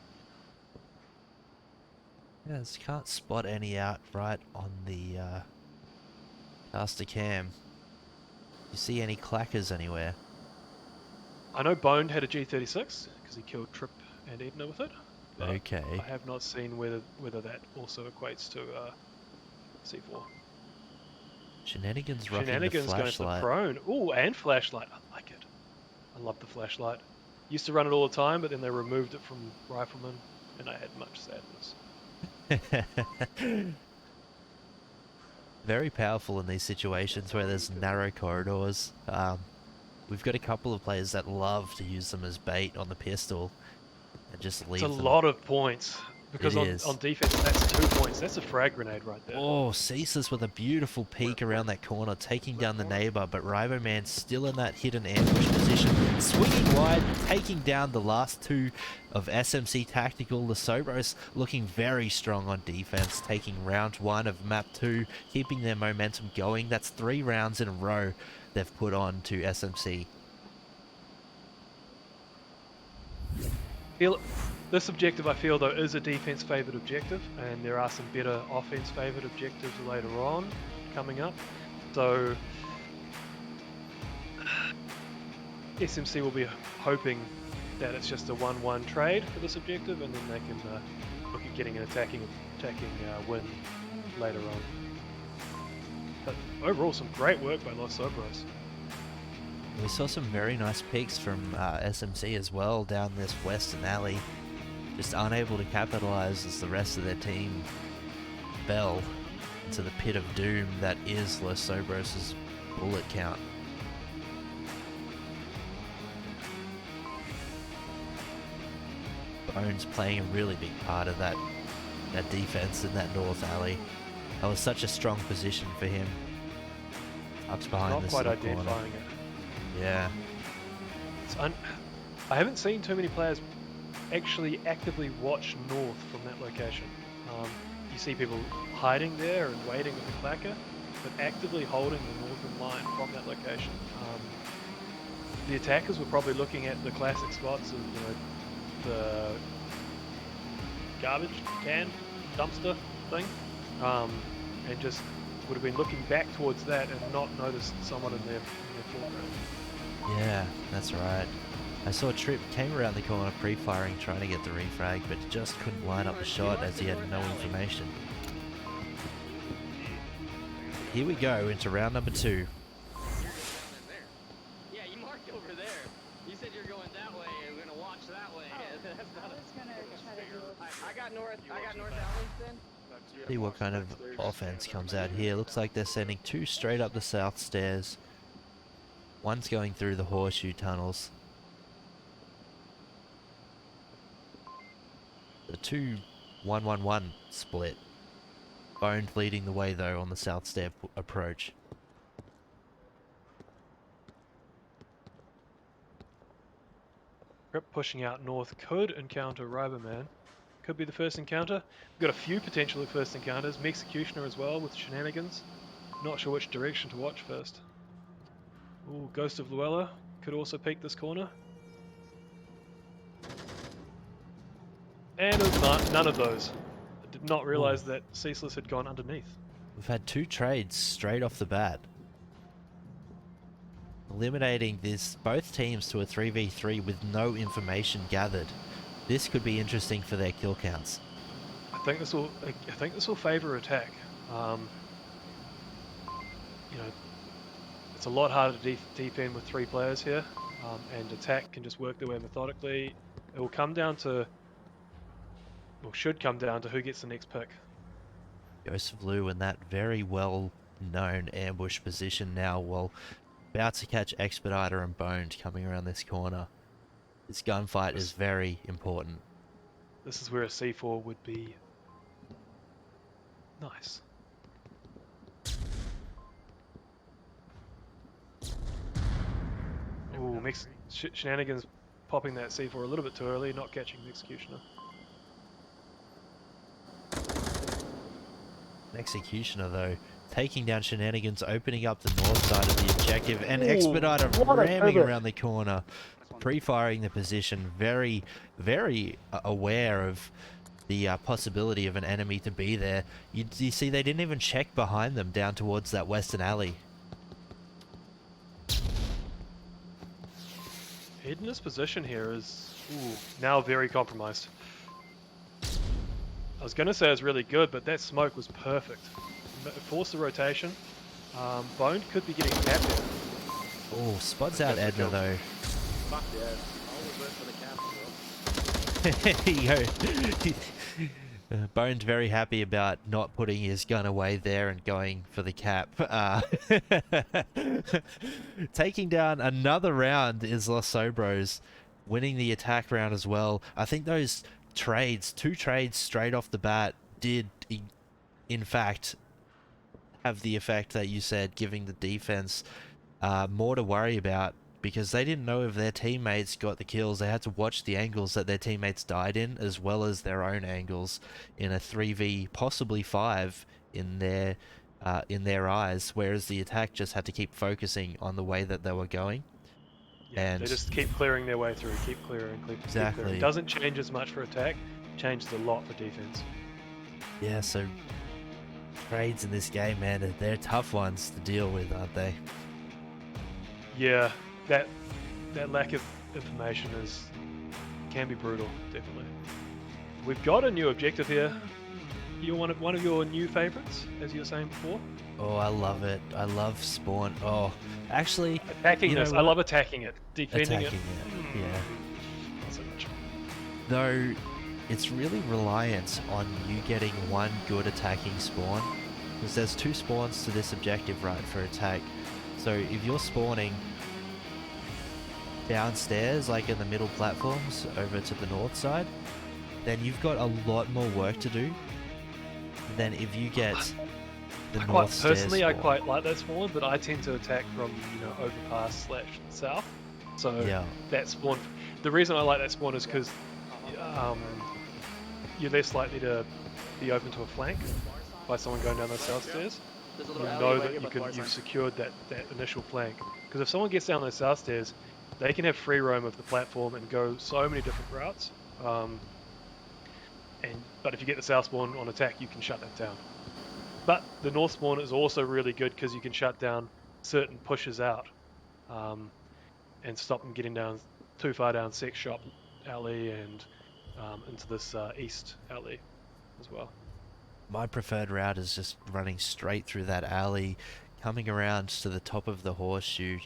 Speaker 1: Yeah, just can't spot any out right on the caster cam. You see any clackers anywhere?
Speaker 2: I know Boned had a G36 because he killed Trip and Edna with it.
Speaker 1: Okay.
Speaker 2: I have not seen whether that also equates to C4.
Speaker 1: Shenanigans rocking
Speaker 2: Shenanigans
Speaker 1: the
Speaker 2: going to the
Speaker 1: flashlight.
Speaker 2: prone. Ooh, and flashlight. I like it. I love the flashlight. Used to run it all the time, but then they removed it from Rifleman, and I had much sadness.
Speaker 1: Very powerful in these situations where there's narrow corridors. We've got a couple of players that love to use them as bait on the pistol and just leave
Speaker 2: It's a
Speaker 1: them.
Speaker 2: lot of points. Because
Speaker 1: It
Speaker 2: on
Speaker 1: is.
Speaker 2: defense, that's 2 points. That's a frag grenade right there.
Speaker 1: Oh, Ceaseless with a beautiful peek around that corner, taking down the neighbor, but Riboman still in that hidden ambush position, swinging wide, taking down the last 2 of SMC Tactical. The Sobros looking very strong on defense, taking round 1 of map 2, keeping their momentum going. That's 3 rounds in a row they've put on to SMC.
Speaker 2: feel this objective, I feel though, is a defense favored objective, and there are some better offense favored objectives later on coming up. So SMC will be hoping that it's just a 1-1 trade for this objective, and then they can look at getting an attacking win later on. But overall, some great work by Los Sobros.
Speaker 1: We saw some very nice picks from SMC as well down this western alley. Just unable to capitalize as the rest of their team fell into the pit of doom that is Los Sobros' bullet count. Bones playing a really big part of that defense in that north alley. That was such a strong position for him. Tucked behind this
Speaker 2: Not quite
Speaker 1: little corner.
Speaker 2: identifying it.
Speaker 1: Yeah.
Speaker 2: I haven't seen too many players actually actively watch north from that location. You see people hiding there and waiting with the clacker, but actively holding the northern line from that location. The attackers were probably looking at the classic spots of the garbage can dumpster thing, and just would have been looking back towards that and not noticed someone in their foreground.
Speaker 1: Yeah, that's right. I saw Trip came around the corner pre-firing trying to get the refrag, but just couldn't line up the shot as he had no information. Here we go into round number 2.
Speaker 5: Yeah, you marked over there. You said you're going that way and we're gonna watch that way. That's not I got north alleys then.
Speaker 1: See what kind of offense comes out here. Looks like they're sending 2 straight up the south stairs. One's going through the horseshoe tunnels. The 2-1-1-1 split. Boned leading the way though on the south stair approach.
Speaker 2: Grip pushing out north could encounter Ryberman. Could be the first encounter. We've got a few potential first encounters. Executioner as well with Shenanigans. Not sure which direction to watch first. Ooh, Ghost of Luella could also peek this corner. And it was none of those. I did not realize that Ceaseless had gone underneath.
Speaker 1: We've had 2 trades straight off the bat. Eliminating both teams to a 3v3 with no information gathered. This could be interesting for their kill counts.
Speaker 2: I think this will favour attack. It's a lot harder to defend with 3 players here, and attack can just work their way methodically. It will come down to, or should come down to, who gets the next pick.
Speaker 1: Ghost of Lou in that very well known ambush position now, while about to catch Expediter and Boned coming around this corner. This gunfight is very important.
Speaker 2: This is where a C4 would be nice. Ooh, Shenanigans popping that C4 a little bit too early, not catching the Executioner.
Speaker 1: Executioner though, taking down Shenanigans, opening up the north side of the objective, and Expediter ramming around the corner, pre-firing the position, very, very aware of the possibility of an enemy to be there. You see they didn't even check behind them down towards that western alley.
Speaker 2: Hidden's position here is now very compromised. I was going to say it was really good, but that smoke was perfect. Force the rotation. Boned could be getting capped here.
Speaker 1: Oh, spots out Edna though.
Speaker 4: Fuck yeah. I always went for the cap as well.
Speaker 1: Bone's very happy about not putting his gun away there and going for the cap. Taking down another round is Los Sobros, winning the attack round as well. I think those trades, 2 trades straight off the bat, did in fact have the effect that you said, giving the defense more to worry about, because they didn't know if their teammates got the kills. They had to watch the angles that their teammates died in, as well as their own angles in a 3v, possibly 5 in their eyes, whereas the attack just had to keep focusing on the way that they were going.
Speaker 2: Yeah,
Speaker 1: And
Speaker 2: they just keep clearing their way through, keep clearing, keep
Speaker 1: Exactly.
Speaker 2: clearing. Doesn't change as much for attack, changes a lot for defense.
Speaker 1: yeah, so trades in this game, man, they're tough ones to deal with, aren't they?
Speaker 2: Yeah, that lack of information can be brutal, definitely. We've got a new objective here. You're one of your new favorites, as you were saying before.
Speaker 1: Oh, I love it. I love spawn. Oh, actually,
Speaker 2: Attacking
Speaker 1: you know
Speaker 2: this, I
Speaker 1: what?
Speaker 2: love attacking it. Defending
Speaker 1: Attacking
Speaker 2: it,
Speaker 1: it, yeah.
Speaker 2: not so much.
Speaker 1: Though it's really reliant on you getting one good attacking spawn, because there's 2 spawns to this objective, right, for attack. So if you're spawning downstairs, like in the middle platforms over to the north side, then you've got a lot more work to do than if you get the north stairs
Speaker 2: Personally, I
Speaker 1: spawn.
Speaker 2: quite like that spawn, but I tend to attack from overpass / south. So
Speaker 1: Yeah.
Speaker 2: that spawn. The reason I like that spawn is because you're less likely to be open to a flank by someone going down those south stairs. You know that you've secured that initial flank. Because if someone gets down those south stairs, they can have free roam of the platform and go so many different routes. But if you get the south spawn on attack, you can shut that down. But the north spawn is also really good because you can shut down certain pushes out and stop them getting down too far down Sex Shop alley and into this east alley as well.
Speaker 1: My preferred route is just running straight through that alley, coming around to the top of the horseshoe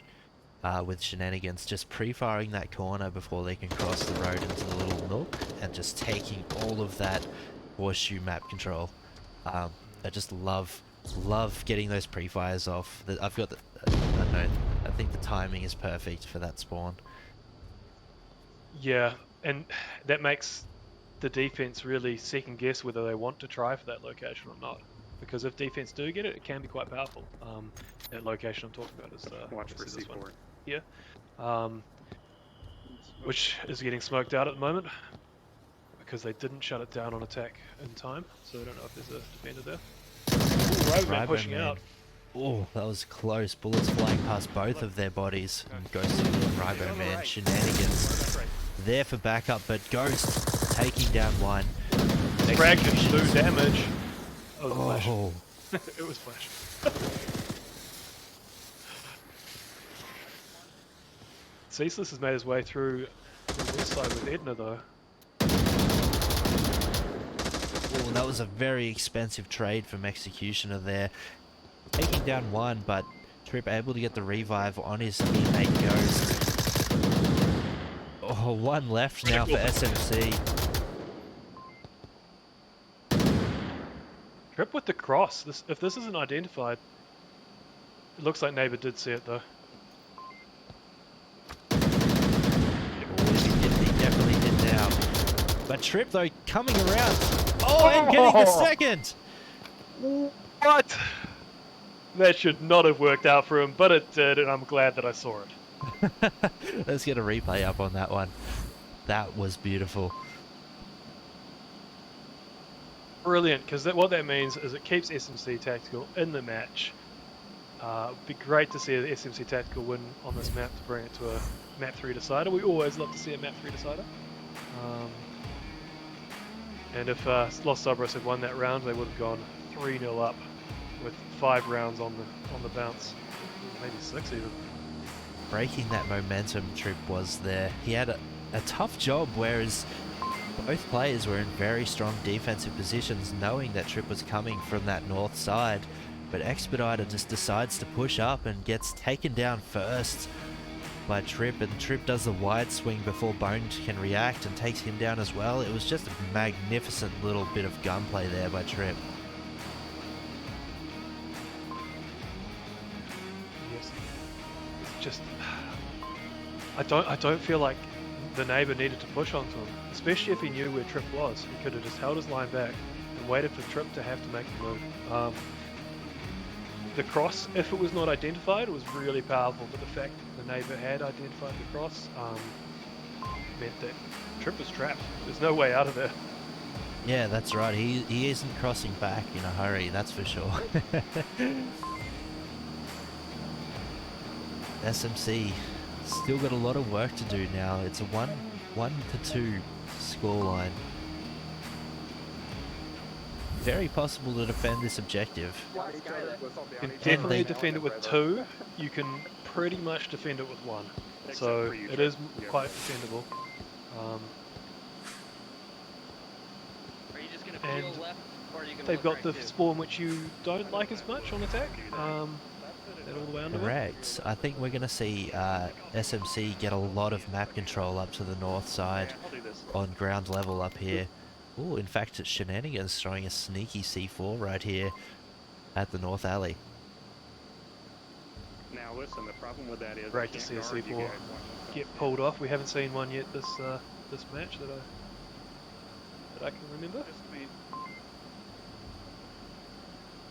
Speaker 1: with shenanigans, just pre-firing that corner before they can cross the road into the little nook, and just taking all of that horseshoe map control. I just love getting those pre-fires off. I've got I don't know, I think the timing is perfect for that spawn.
Speaker 2: Yeah, and that makes the defense really second guess whether they want to try for that location or not. Because if defense do get it, it can be quite powerful. That location I'm talking about is
Speaker 3: Watch for
Speaker 2: this one
Speaker 3: C4.
Speaker 2: here, which is getting smoked out at the moment because they didn't shut it down on attack in time. So I don't know if there's a defender there. Ooh, Ravenman pushing out.
Speaker 1: Oh, that was close. Bullets flying past both of their bodies. And Ghost and Rybo Man shenanigans. There for backup, but Ghost taking down one.
Speaker 2: Frag did 2 damage. Oh, flash.
Speaker 1: Oh,
Speaker 2: It was flash. Ceaseless has made his way through the west side with Edna though.
Speaker 1: oh, that was a very expensive trade from Executioner there. Taking down one, but Trip able to get the revive on his teammate Ghost. Oh, one left now for SMC.
Speaker 2: Trip with the cross. If this isn't identified, it looks like Neighbor did see it though.
Speaker 1: He definitely did now. But Trip though coming around. Oh, and getting the second.
Speaker 2: What? That should not have worked out for him, but it did, and I'm glad that I saw it.
Speaker 1: Let's get a replay up on that one. That was beautiful.
Speaker 2: Brilliant, because what that means is it keeps SMC Tactical in the match. It'd be great to see an SMC Tactical win on this map to bring it to a map 3 decider. We always love to see a map 3 decider. And if Los Sobros had won that round, they would have gone 3-0 up with 5 rounds on the bounce, maybe 6 even.
Speaker 1: Breaking that momentum, Trip was there. He had a tough job, whereas both players were in very strong defensive positions, knowing that Trip was coming from that north side. But Expediter just decides to push up and gets taken down first by Trip, and Trip does the wide swing before Bone can react and takes him down as well. It was just a magnificent little bit of gunplay there by Trip.
Speaker 2: Yes. It's just I don't feel like the Neighbor needed to push onto him, especially if he knew where Trip was. He could have just held his line back and waited for Trip to have to make the move. The cross, if it was not identified, was really powerful, but the fact that the Neighbor had identified the cross meant that Trip was trapped. There's no way out of there.
Speaker 1: Yeah, that's right. He isn't crossing back in a hurry, that's for sure. SMC Still got a lot of work to do now. It's a 1-2 scoreline. Very possible to defend this objective.
Speaker 2: You can definitely defend it with 2. You can pretty much defend it with 1. So it is quite defendable.
Speaker 5: Are you just gonna
Speaker 2: And
Speaker 5: peel left, or are you gonna
Speaker 2: they've
Speaker 5: look
Speaker 2: got the
Speaker 5: right too?
Speaker 2: spawn which you don't like as much on attack. That all the way under.
Speaker 1: Correct. I think we're going to see SMC get a lot of map control up to the north side on ground level up here. Oh, in fact, it's Shenanigans throwing a sneaky C4 right here at the north alley.
Speaker 3: Now listen, the problem with that is
Speaker 2: Great to see a C4 get pulled off. We haven't seen one yet this match that I can remember.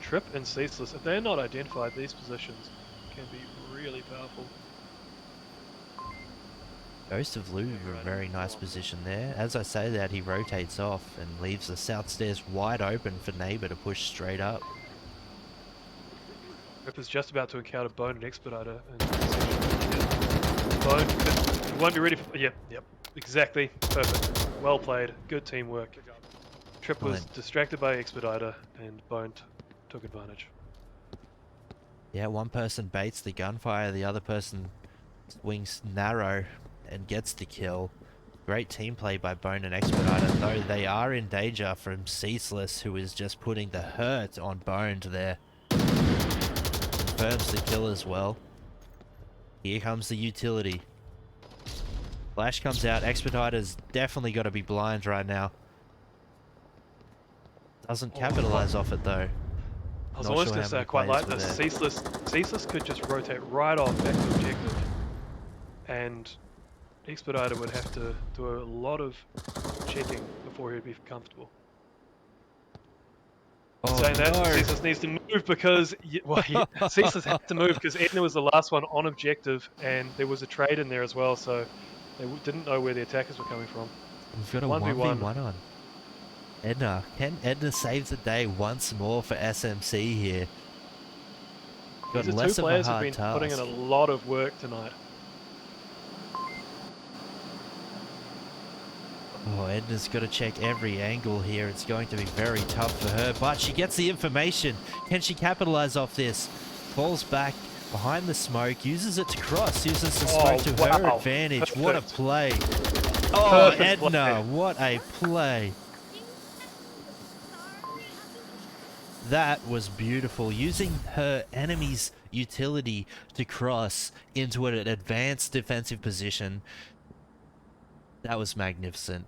Speaker 2: Trip and Ceaseless, if they're not identified, these positions can be really powerful.
Speaker 1: Ghost of Lou in a very nice position there. As I say that, he rotates off and leaves the south stairs wide open for Neighbor to push straight up.
Speaker 2: Trip is just about to encounter Bone and Expediter. And Bone won't be ready for... Yep, exactly. Perfect. Well played. Good teamwork. Trip was distracted by Expediter and Bone took advantage.
Speaker 1: Yeah, one person baits the gunfire, the other person swings narrow and gets the kill. Great team play by Bone and Expediter, though they are in danger from Ceaseless, who is just putting the hurt on Boned there. Confirms the kill as well. Here comes the utility. Flash comes out. Expediter's definitely got to be blind right now. Doesn't capitalize off it though.
Speaker 2: I was
Speaker 1: Not
Speaker 2: almost
Speaker 1: sure
Speaker 2: going
Speaker 1: how
Speaker 2: to say I
Speaker 1: many
Speaker 2: quite like
Speaker 1: players
Speaker 2: this.
Speaker 1: were
Speaker 2: Ceaseless could just rotate right off back to objective, and Expediter would have to do a lot of checking before he'd be comfortable.
Speaker 1: Oh,
Speaker 2: Saying that,
Speaker 1: no.
Speaker 2: Ceaseless needs to move because Ceaseless had to move because Edna was the last one on objective, and there was a trade in there as well, so they didn't know where the attackers were coming from.
Speaker 1: We've got a
Speaker 2: 1v1.
Speaker 1: 1v1 on. Edna. Can Edna save the day once more for SMC here? Got
Speaker 2: These
Speaker 1: less
Speaker 2: two
Speaker 1: of a
Speaker 2: players have
Speaker 1: hard
Speaker 2: been
Speaker 1: task.
Speaker 2: putting in a lot of work tonight.
Speaker 1: Oh, Edna's got to check every angle here. It's going to be very tough for her, but she gets the information. Can she capitalize off this? Falls back behind the smoke, uses it to cross, uses the smoke to her advantage.
Speaker 2: Perfect.
Speaker 1: What a play. Oh,
Speaker 2: Perfect
Speaker 1: Edna,
Speaker 2: play.
Speaker 1: what a play. That was beautiful, using her enemy's utility to cross into an advanced defensive position. That was magnificent.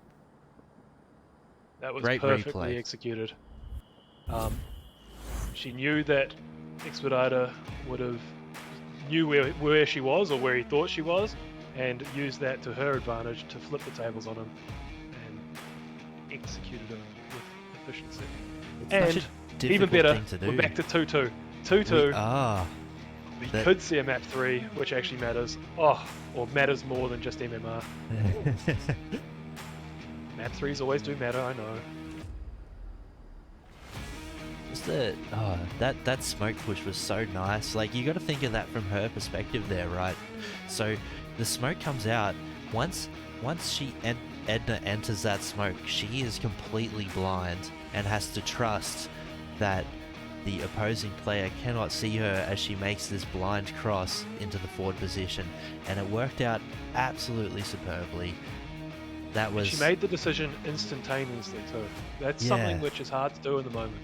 Speaker 2: That was
Speaker 1: Great
Speaker 2: perfectly
Speaker 1: replay.
Speaker 2: executed. She knew that Expediter knew where she was or where he thought she was, and used that to her advantage to flip the tables on him and executed it with efficiency.
Speaker 1: It's such
Speaker 2: And
Speaker 1: a
Speaker 2: even
Speaker 1: difficult
Speaker 2: better,
Speaker 1: thing to do.
Speaker 2: we're back to 2-2. 2-2. We
Speaker 1: That-
Speaker 2: could see a map 3, which actually matters. Or matters more than just MMR. Map 3s always do matter, I know.
Speaker 1: Just that smoke push was so nice. Like, you got to think of that from her perspective there, right? So the smoke comes out. Once Edna enters that smoke, she is completely blind and has to trust that the opposing player cannot see her as she makes this blind cross into the forward position, and it worked out absolutely superbly. That was...
Speaker 2: She made the decision instantaneously too. That's something which is hard to do in the moment.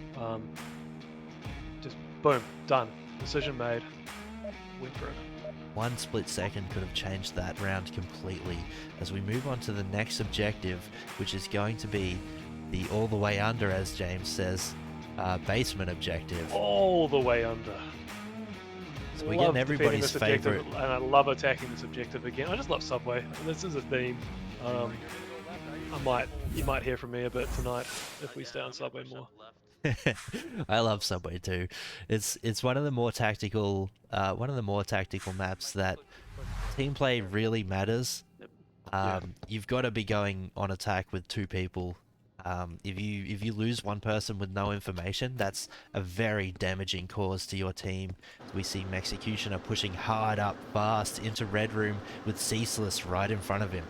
Speaker 2: Just boom, done. Decision made. Went for it.
Speaker 1: One split second could have changed that round completely. As we move on to the next objective, which is going to be the all the way under, as James says, basement objective.
Speaker 2: All the way under.
Speaker 1: So we're getting everybody's
Speaker 2: this objective,
Speaker 1: favorite.
Speaker 2: and I love attacking this objective again. I just love Subway. This is a theme. You might hear from me a bit tonight if we stay on Subway more.
Speaker 1: I love Subway too. It's one of the more tactical maps that team play really matters. You've got to be going on attack with 2 people If you lose one person with no information, that's a very damaging cause to your team. We see Mexicutioner pushing hard up fast into Red Room with Ceaseless right in front of him.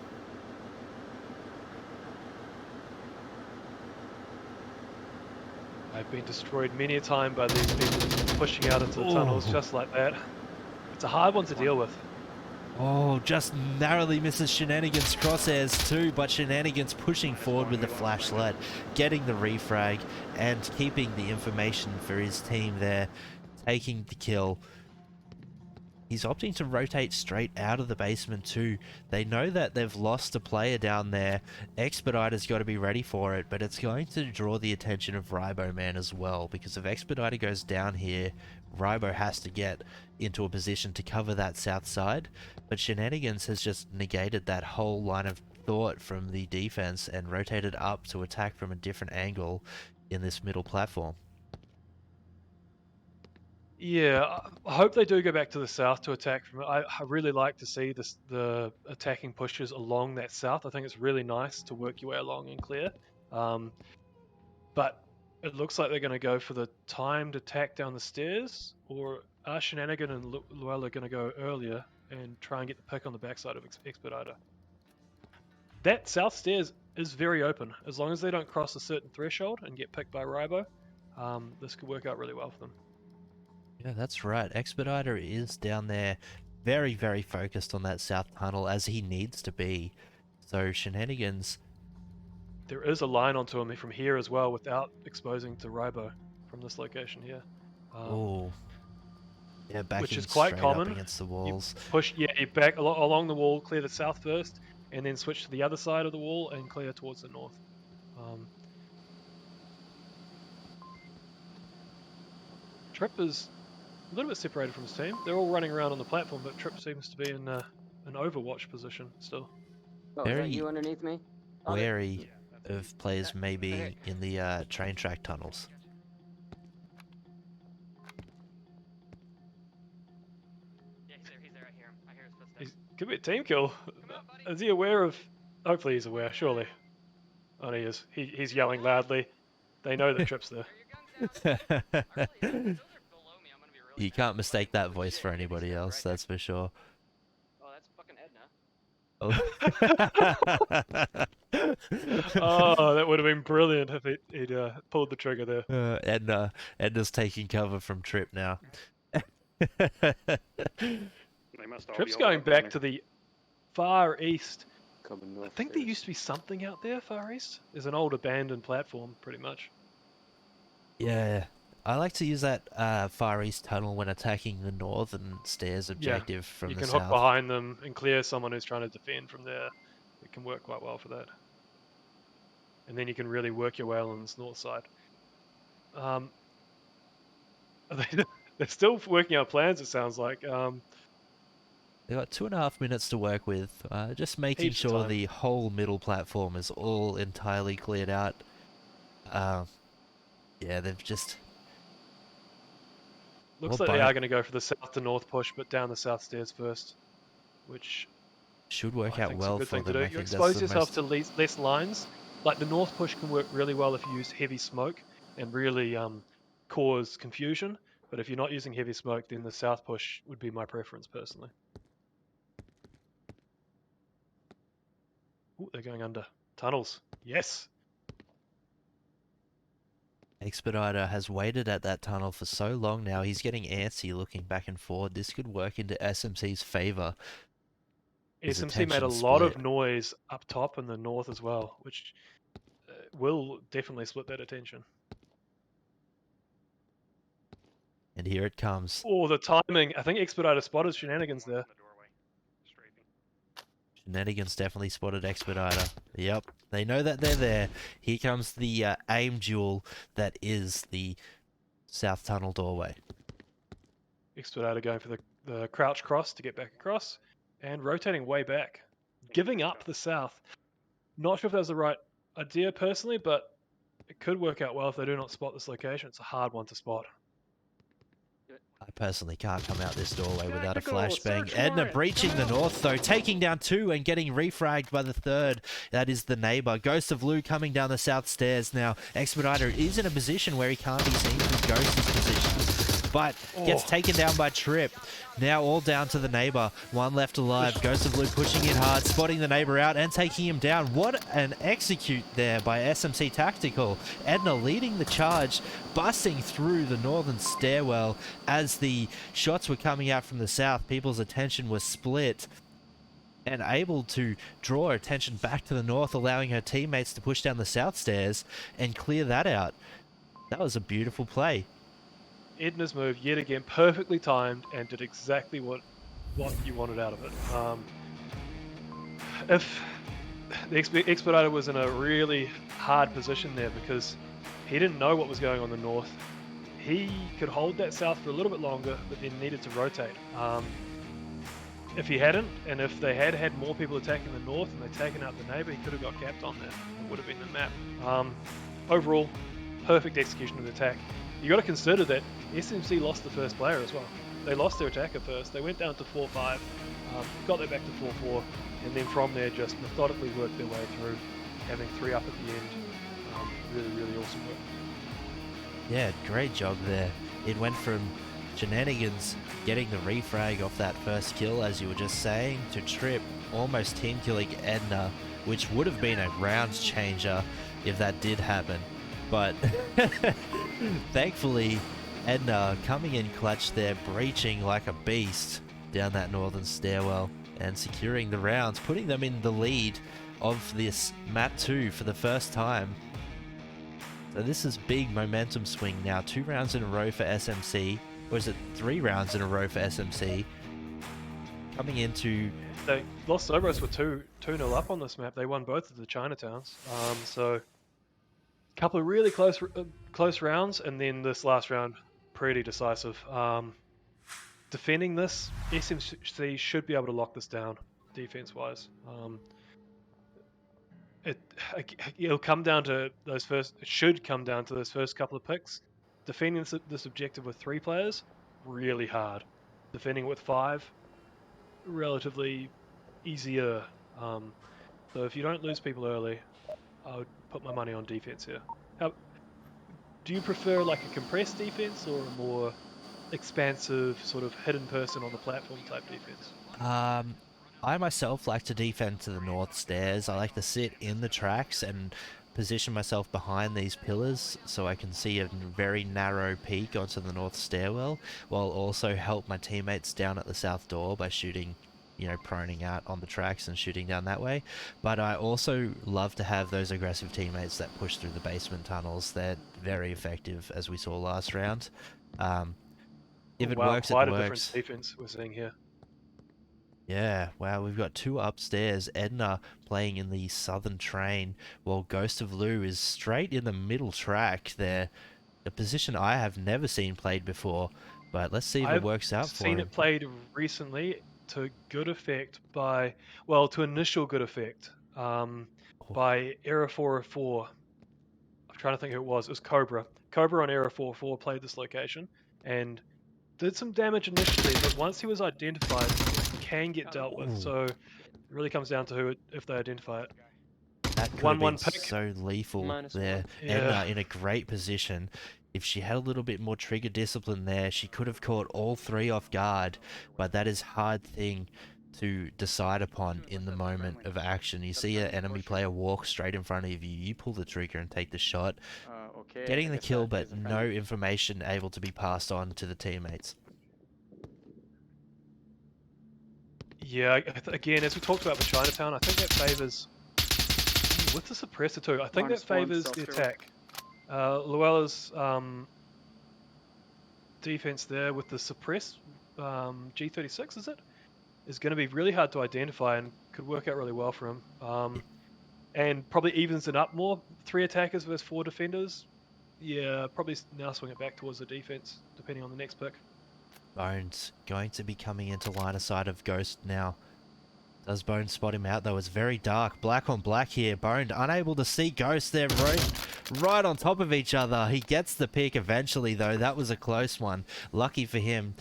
Speaker 2: I've been destroyed many a time by these people pushing out into the tunnels just like that. It's a hard one to deal with.
Speaker 1: Oh, just narrowly misses Shenanigans crosshairs too, but Shenanigans pushing forward with the flashlight, getting the refrag, and keeping the information for his team there, taking the kill. He's opting to rotate straight out of the basement too. They know that they've lost a player down there. Expediter's got to be ready for it, but it's going to draw the attention of Rybo Man as well, because if Expediter goes down here, Rybo has to get into a position to cover that south side. But Shenanigans has just negated that whole line of thought from the defense and rotated up to attack from a different angle in this middle platform.
Speaker 2: Yeah, I hope they do go back to the south to attack from it. I really like to see the attacking pushes along that south. I think it's really nice to work your way along and clear. But it looks like they're going to go for the timed attack down the stairs, or are Shenanigan and Luella going to go earlier and try and get the pick on the backside of Expediter? That south stairs is very open. As long as they don't cross a certain threshold and get picked by Rybo, this could work out really well for them.
Speaker 1: Yeah, that's right. Expediter is down there very, very focused on that south tunnel as he needs to be. So Shenanigans...
Speaker 2: There is a line onto him from here as well without exposing to Rybo from this location here.
Speaker 1: Oh. Yeah, backing
Speaker 2: which is quite
Speaker 1: straight
Speaker 2: common.
Speaker 1: up against the walls.
Speaker 2: You back along the wall, clear the south first, and then switch to the other side of the wall and clear towards the north. Trip is a little bit separated from his team. They're all running around on the platform, but Trip seems to be in an overwatch position still.
Speaker 5: Oh, is that you underneath me?
Speaker 1: Wary of players maybe in the train track tunnels.
Speaker 5: Yeah, he's there. I hear him. I hear his footsteps.
Speaker 2: Could be a team kill. Is he aware of... Hopefully he's aware, surely. Oh, he is. He's yelling loudly. They know that Trip's there.
Speaker 1: You can't mistake that voice for anybody else, that's for sure.
Speaker 5: Oh, that's fucking
Speaker 2: Edna. Oh, that would have been brilliant if he'd pulled the trigger there.
Speaker 1: Edna's taking cover from Trip now.
Speaker 2: Trip's going back to the far east. I think there used to be something out there far east. There's an old abandoned platform, pretty much.
Speaker 1: Yeah, I like to use that far east tunnel when attacking the northern stairs objective from the south.
Speaker 2: You can hook behind them and clear someone who's trying to defend from there. It can work quite well for that. And then you can really work your way on this north side. They're still working out plans, it sounds like.
Speaker 1: They've got 2.5 minutes to work with, just making sure the whole middle platform is all entirely cleared out. Yeah, they've just...
Speaker 2: Looks like they are going to go for the south to north push, but down the south stairs first, which
Speaker 1: should work out well for them.
Speaker 2: You expose yourself to less lines. Like the north push can work really well if you use heavy smoke and really cause confusion. But if you're not using heavy smoke, then the south push would be my preference personally. Ooh, they're going under tunnels. Yes.
Speaker 1: Expediter has waited at that tunnel for so long now. He's getting antsy looking back and forward. This could work into SMC's favor.
Speaker 2: SMC made a lot of noise up top in the north as well, which will definitely split that attention.
Speaker 1: And here it comes.
Speaker 2: Oh, the timing. I think Expediter spotted Shenanigans there.
Speaker 1: Shenanigans definitely spotted Expediter. Yep, they know that they're there. Here comes the aim duel that is the south tunnel doorway.
Speaker 2: Expediter going for the crouch cross to get back across and rotating way back. Giving up the south. Not sure if that was the right idea personally, but it could work out well if they do not spot this location. It's a hard one to spot.
Speaker 1: I personally can't come out this doorway without a
Speaker 3: Tactical
Speaker 1: flashbang.
Speaker 3: search
Speaker 1: Edna
Speaker 3: warrant.
Speaker 1: breaching the north though, taking down 2 and getting refragged by the 3rd. That is the neighbor. Ghost of Lou coming down the south stairs now. Expediter is in a position where he can't be seen from Ghost's position, but gets taken down by Trip. Now all down to the neighbor. 1 left alive. Ghost of Lou pushing in hard, spotting the neighbor out and taking him down. What an execute there by SMC Tactical. Edna leading the charge, busting through the northern stairwell. As the shots were coming out from the south, people's attention was split and able to draw attention back to the north, allowing her teammates to push down the south stairs and clear that out. That was a beautiful play.
Speaker 2: Edna's move, yet again, perfectly timed and did exactly what you wanted out of it. If the Expediter was in a really hard position there because he didn't know what was going on in the north, he could hold that south for a little bit longer, but then needed to rotate. If he hadn't, and if they had had more people attacking the north and they'd taken out the neighbor, he could have got capped on there. It would have been the map. Overall, perfect execution of the attack. You got to consider that SMC lost the first player as well. They lost their attacker first. They went down to 4-5, got that back to 4-4, and then from there just methodically worked their way through, having 3 up at the end. Really, really awesome work.
Speaker 1: Yeah, great job there. It went from shenanigans getting the refrag off that first kill, as you were just saying, to Trip almost team killing Edna, which would have been a rounds changer if that did happen. But thankfully, Edna coming in clutch there, breaching like a beast down that northern stairwell and securing the rounds, putting them in the lead of this map 2 for the first time. So this is big momentum swing now. 2 rounds in a row for SMC. Or is it 3 rounds in a row for SMC? Coming into...
Speaker 2: Los Sobros were 2-0 up on this map. They won both of the Chinatowns. So... couple of really close rounds, and then this last round pretty decisive. Defending this, SMC should be able to lock this down defense wise. It'll come down to those first. It should come down to those first couple of picks. Defending this objective with 3 players, really hard. Defending with 5, relatively easier. So if you don't lose people early, I would put my money on defense here. Do you prefer like a compressed defense or a more expansive sort of hidden person on the platform type defense?
Speaker 1: I myself like to defend to the north stairs. I like to sit in the tracks and position myself behind these pillars so I can see a very narrow peek onto the north stairwell, while also help my teammates down at the south door by shooting, you know, proning out on the tracks and shooting down that way. But I also love to have those aggressive teammates that push through the basement tunnels. They're very effective, as we saw last round. If it works, it
Speaker 2: quite
Speaker 1: works.
Speaker 2: a different defense we're seeing here.
Speaker 1: Yeah, wow, we've got 2 upstairs. Edna playing in the southern train, while Ghost of Lou is straight in the middle track there. A position I have never seen played before, but let's see if it works out for him.
Speaker 2: I've seen it played recently to good effect to initial good effect by Era 404. I'm trying to think who it was. It was Cobra. Cobra on Era 404 played this location and did some damage initially, but once he was identified, it can get dealt with. So it really comes down to if they identify it.
Speaker 1: That could have been
Speaker 2: pick.
Speaker 1: so lethal there.
Speaker 2: Yeah.
Speaker 1: Edna in a great position. If she had a little bit more trigger discipline there, she could have caught all 3 off guard, but that is a hard thing to decide upon in the moment of action. You see an enemy player walk straight in front of you, you pull the trigger and take the shot, getting the kill, but no information able to be passed on to the teammates.
Speaker 2: Yeah, again, as we talked about with Chinatown, I think that favours, with the suppressor too, I think that favours the attack. Luella's defense there with the suppress G36, is going to be really hard to identify and could work out really well for him. And probably evens it up more. 3 attackers versus 4 defenders. Yeah, probably now swing it back towards the defense, depending on the next pick.
Speaker 1: Bones going to be coming into line of sight of Ghost now. Does Bones spot him out though? It's very dark. Black on black here. Bone unable to see Ghost there. right on top of each other. He gets the pick eventually, though. That was a close one. Lucky for him.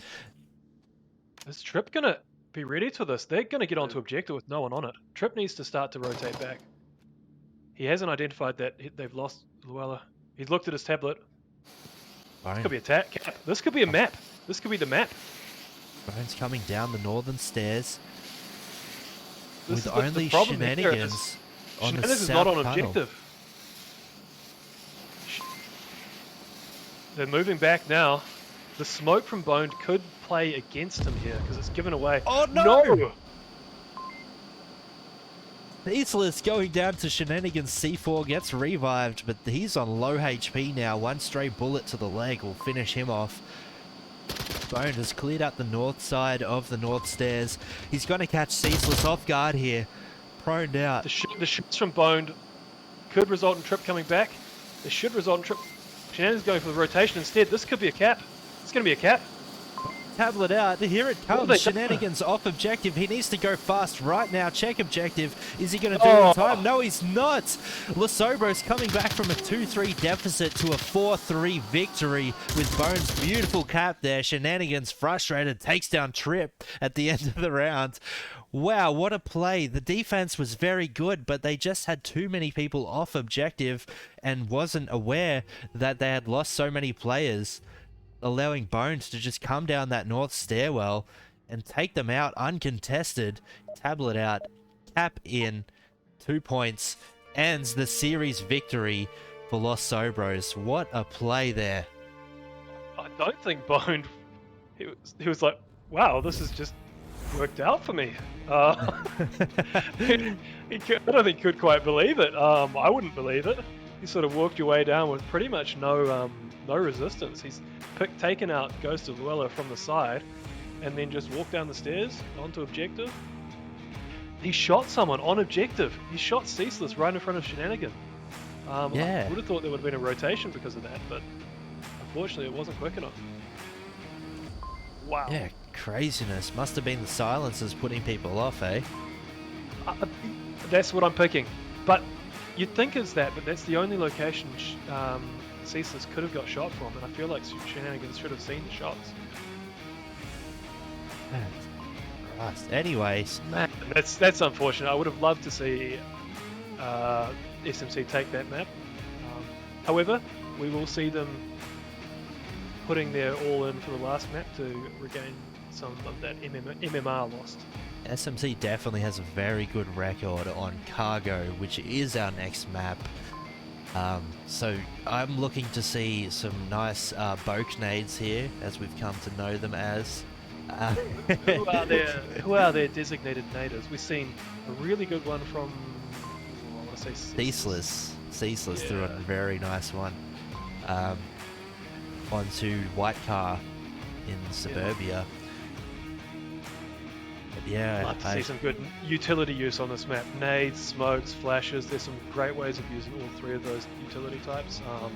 Speaker 2: Is Trip gonna be ready for this? They're gonna get onto objective with no one on it. Trip needs to start to rotate back. He hasn't identified that they've lost Luella. He's looked at his tablet. This could be a cap. This could be a map. This could be the map.
Speaker 1: Bones coming down the northern stairs
Speaker 2: This
Speaker 1: with
Speaker 2: is
Speaker 1: only
Speaker 2: the problem here
Speaker 1: Shenanigans
Speaker 2: is
Speaker 1: on the
Speaker 2: Shenanigans is
Speaker 1: south
Speaker 2: not on
Speaker 1: tunnel.
Speaker 2: objective. They're moving back now. The smoke from Boned could play against him here because it's given away.
Speaker 1: Oh no! Ceaseless going down to Shenanigans. C4 gets revived, but he's on low HP now. One stray bullet to the leg will finish him off. Bone has cleared out the north side of the north stairs. He's going to catch Ceaseless off guard here. Proned out.
Speaker 2: The shots from Boned could result in Trip coming back. They should result in Trip. Shenanigans going for the rotation instead. This could be a cap. It's going to be a cap.
Speaker 1: Tablet out. Here it
Speaker 2: What have
Speaker 1: comes.
Speaker 2: they done?
Speaker 1: Shenanigans off objective. He needs to go fast right now. Check objective. Is he going to do it in time? No, he's not. Sobros coming back from a 2-3 deficit to a 4-3 victory with Bones' beautiful cap there. Shenanigans frustrated. Takes down Trip at the end of the round. Wow, what a play. The defense was very good, but they just had too many people off objective and wasn't aware that they had lost so many players, allowing Bones to just come down that north stairwell and take them out uncontested. Tablet out, cap in, 2 points, ends the series victory for Los Sobros. What a play there.
Speaker 2: I don't think Boned. He was like, wow, this has just worked out for me. I don't think he could quite believe it. I wouldn't believe it. He sort of walked your way down with pretty much no resistance. He's taken out Ghost of Luella from the side and then just walked down the stairs onto objective. He shot someone on objective. He shot Ceaseless right in front of Shenanigan.
Speaker 1: Yeah.
Speaker 2: I would have thought there would have been a rotation because of that, but unfortunately it wasn't quick enough. Wow.
Speaker 1: Yeah, craziness. Must have been the silencers putting people off, eh?
Speaker 2: That's what I'm picking. But you'd think it's that, but that's the only location Ceaseless could have got shot from, and I feel like Shenanigans should have seen the shots.
Speaker 1: Christ. Anyways,
Speaker 2: Man, that's unfortunate. I would have loved to see SMC take that map. However, we will see them putting their all in for the last map to regain some of that MMR lost.
Speaker 1: SMC definitely has a very good record on Cargo, which is our next map. So I'm looking to see some nice Boak nades here, as we've come to know them as.
Speaker 2: Who are their designated natives? We've seen a really good one from, I want to say
Speaker 1: Ceaseless
Speaker 2: Yeah.
Speaker 1: threw a very nice one onto White Car in Suburbia. But yeah,
Speaker 2: I'd like to see some good utility use on this map. Nades, smokes, flashes. There's some great ways of using all three of those utility types. You can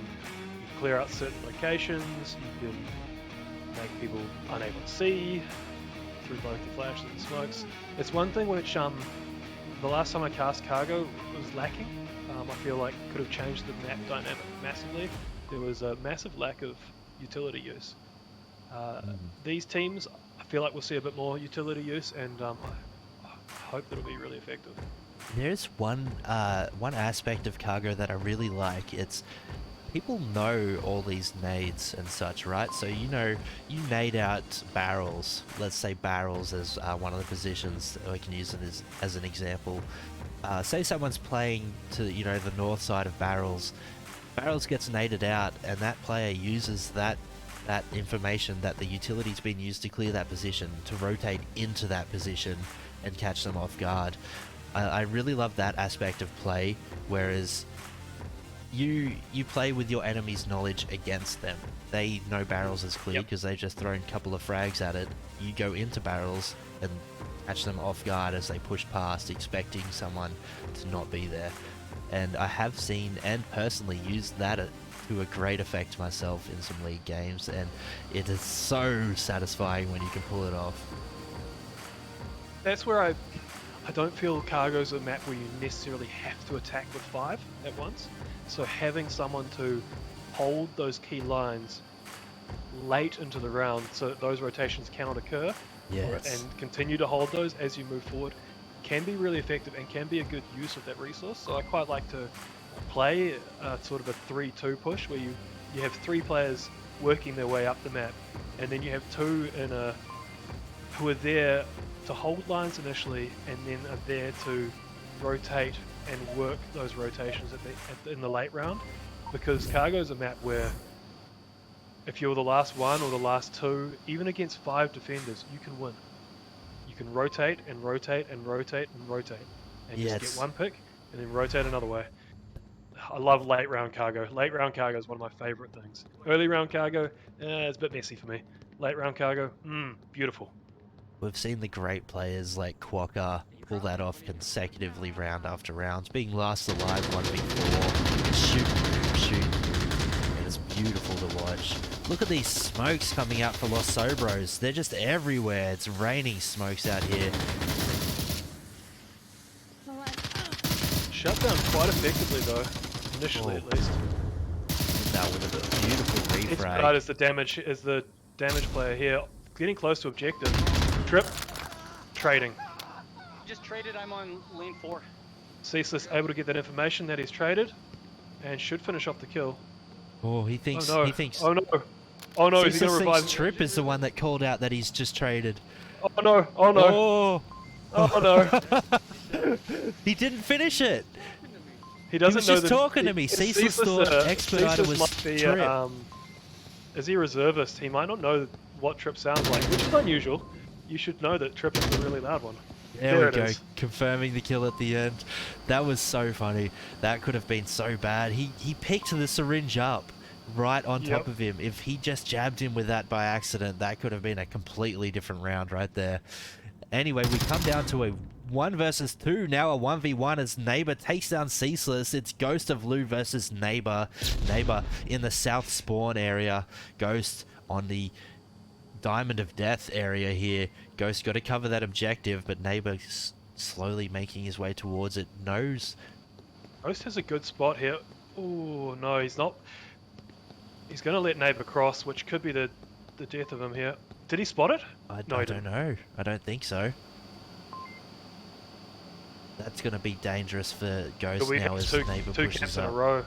Speaker 2: clear out certain locations. You can make people unable to see through both the flashes and the smokes. It's one thing which the last time I cast Cargo was lacking. I feel like could have changed the map dynamic massively. There was a massive lack of utility use. These teams, I feel like we'll see a bit more utility use, and I hope that'll be really effective.
Speaker 1: There's one aspect of Cargo that I really like. It's people know all these nades and such, right? So you nade out barrels. Let's say barrels as one of the positions. We can use it as an example. Say someone's playing to the north side of barrels. Barrels gets naded out, and that player uses that information that the utility's been used to clear that position to rotate into that position and catch them off guard. I really love that aspect of play, whereas you play with your enemy's knowledge against them. They know barrels is clear because they've just thrown a couple of frags at it. You go into barrels and catch them off guard as they push past, expecting someone to not be there. And I have seen and personally used that to a great effect myself in some league games, and it is so satisfying when you can pull it off.
Speaker 2: That's where I don't feel Cargo's a map where you necessarily have to attack with 5 at once. So having someone to hold those key lines late into the round so that those rotations cannot occur,
Speaker 1: Yes.
Speaker 2: and continue to hold those as you move forward, can be really effective and can be a good use of that resource. So I quite like to play sort of a 3-2 push where you have 3 players working their way up the map, and then you have 2 who are there to hold lines initially, and then are there to rotate and work those rotations in the late round. Because Cargo is a map where if you're the last 1 or the last 2, even against 5 defenders, you can win. You can rotate and rotate and rotate and rotate, and just get 1 pick and then rotate another way. I love late round Cargo. Late round Cargo is one of my favorite things. Early round Cargo, it's a bit messy for me. Late round Cargo, beautiful.
Speaker 1: We've seen the great players like Quokka pull that off consecutively round after round, being last alive 1v4, shoot, and it's beautiful to watch. Look at these smokes coming out for Los Sobros. They're just everywhere. It's raining smokes out here.
Speaker 2: Shut down quite effectively though, initially at least.
Speaker 1: That would have been a beautiful refrag.
Speaker 2: Expedite is the damage player here, getting close to objective. Trip, trading.
Speaker 5: Just traded, I'm on lane 4.
Speaker 2: Ceaseless able to get that information that he's traded, and should finish off the kill.
Speaker 1: Oh, he thinks.
Speaker 2: Oh no!
Speaker 1: He thinks.
Speaker 2: Oh no! Oh no! He's gonna
Speaker 1: Ceaseless
Speaker 2: revive.
Speaker 1: thinks Trip is the one that called out that he's just traded.
Speaker 2: Oh no! Oh no!
Speaker 1: Oh,
Speaker 2: Oh no!
Speaker 1: he didn't finish it.
Speaker 2: He doesn't
Speaker 1: was
Speaker 2: know
Speaker 1: just
Speaker 2: that
Speaker 1: talking to me. Ceaseless thought Expediter was
Speaker 2: must be,
Speaker 1: Trip.
Speaker 2: Is he a reservist? He might not know what Trip sounds like, which is unusual. You should know that Trip is the really loud one.
Speaker 1: There we
Speaker 2: it
Speaker 1: go,
Speaker 2: is.
Speaker 1: confirming the kill at the end. That was so funny. That could have been so bad. He picked the syringe up right on top of him. If he just jabbed him with that by accident, that could have been a completely different round right there. Anyway, we come down to a 1 versus 2, now a 1v1 as Neighbor takes down Ceaseless. It's Ghost of Lou versus Neighbor. Neighbor in the south spawn area. Ghost on the Diamond of Death area here. Ghost got to cover that objective, but Neighbor slowly making his way towards it. Knows.
Speaker 2: Ghost has a good spot here. Oh no, he's not. He's going to let Neighbor cross, which could be the death of him here. Did he spot it?
Speaker 1: I
Speaker 2: No, he
Speaker 1: don't know. I don't think so. That's going to be dangerous for Ghost
Speaker 2: we
Speaker 1: now
Speaker 2: have
Speaker 1: as
Speaker 2: two
Speaker 1: Neighbor
Speaker 2: caps
Speaker 1: pushes
Speaker 2: in a
Speaker 1: up.
Speaker 2: row.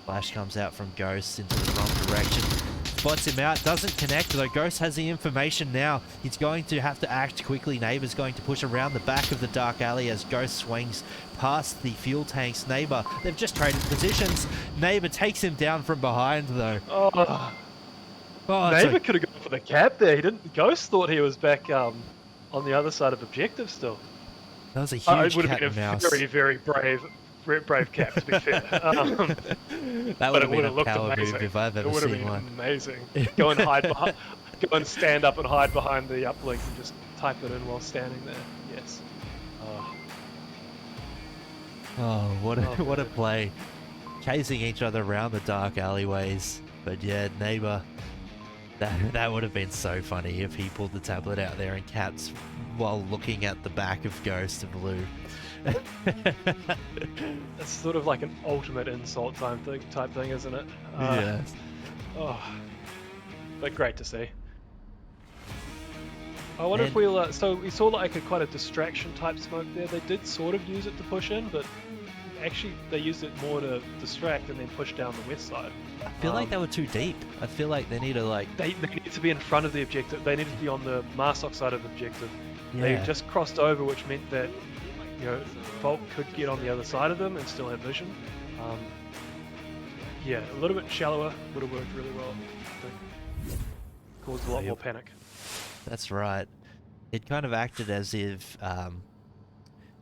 Speaker 1: Flash comes out from Ghost into the wrong direction. Spots him out, doesn't connect though. Ghost has the information now. He's going to have to act quickly. Neighbor's going to push around the back of the dark alley as Ghost swings past the fuel tanks. Neighbor, they've just traded positions. Neighbor takes him down from behind though.
Speaker 2: Oh, Neighbor could have gone for the cap there. He didn't. Ghost thought he was back on the other side of objective still.
Speaker 1: That was a huge
Speaker 2: It would
Speaker 1: cat
Speaker 2: have been a
Speaker 1: and mouse.
Speaker 2: very, very brave cap, to be fair.
Speaker 1: That would have been a power
Speaker 2: amazing.
Speaker 1: move if I've ever
Speaker 2: It would have
Speaker 1: seen
Speaker 2: been
Speaker 1: one.
Speaker 2: amazing. Go and hide behind, go and stand up and hide behind the uplink and just type it in while standing there. Yes.
Speaker 1: Oh, what a play. Chasing each other around the dark alleyways. But yeah, Neighbor, that would have been so funny if he pulled the tablet out there and caps while looking at the back of Ghost of Blue.
Speaker 2: That's sort of like an ultimate insult type thing, isn't it?
Speaker 1: Yeah.
Speaker 2: Oh, but great to see. I wonder if we'll. So we saw like quite a distraction type smoke there. They did sort of use it to push in, but actually they used it more to distract and then push down the west side.
Speaker 1: I feel like they were too deep. I feel like they need to like...
Speaker 2: They need to be in front of the objective. They needed to be on the Marsok side of the objective.
Speaker 1: Yeah.
Speaker 2: They just crossed over, which meant that Volk could get on the other side of them and still have vision. Yeah, a little bit shallower would have worked really well. I think. Caused a lot more panic.
Speaker 1: That's right. It kind of acted as if, the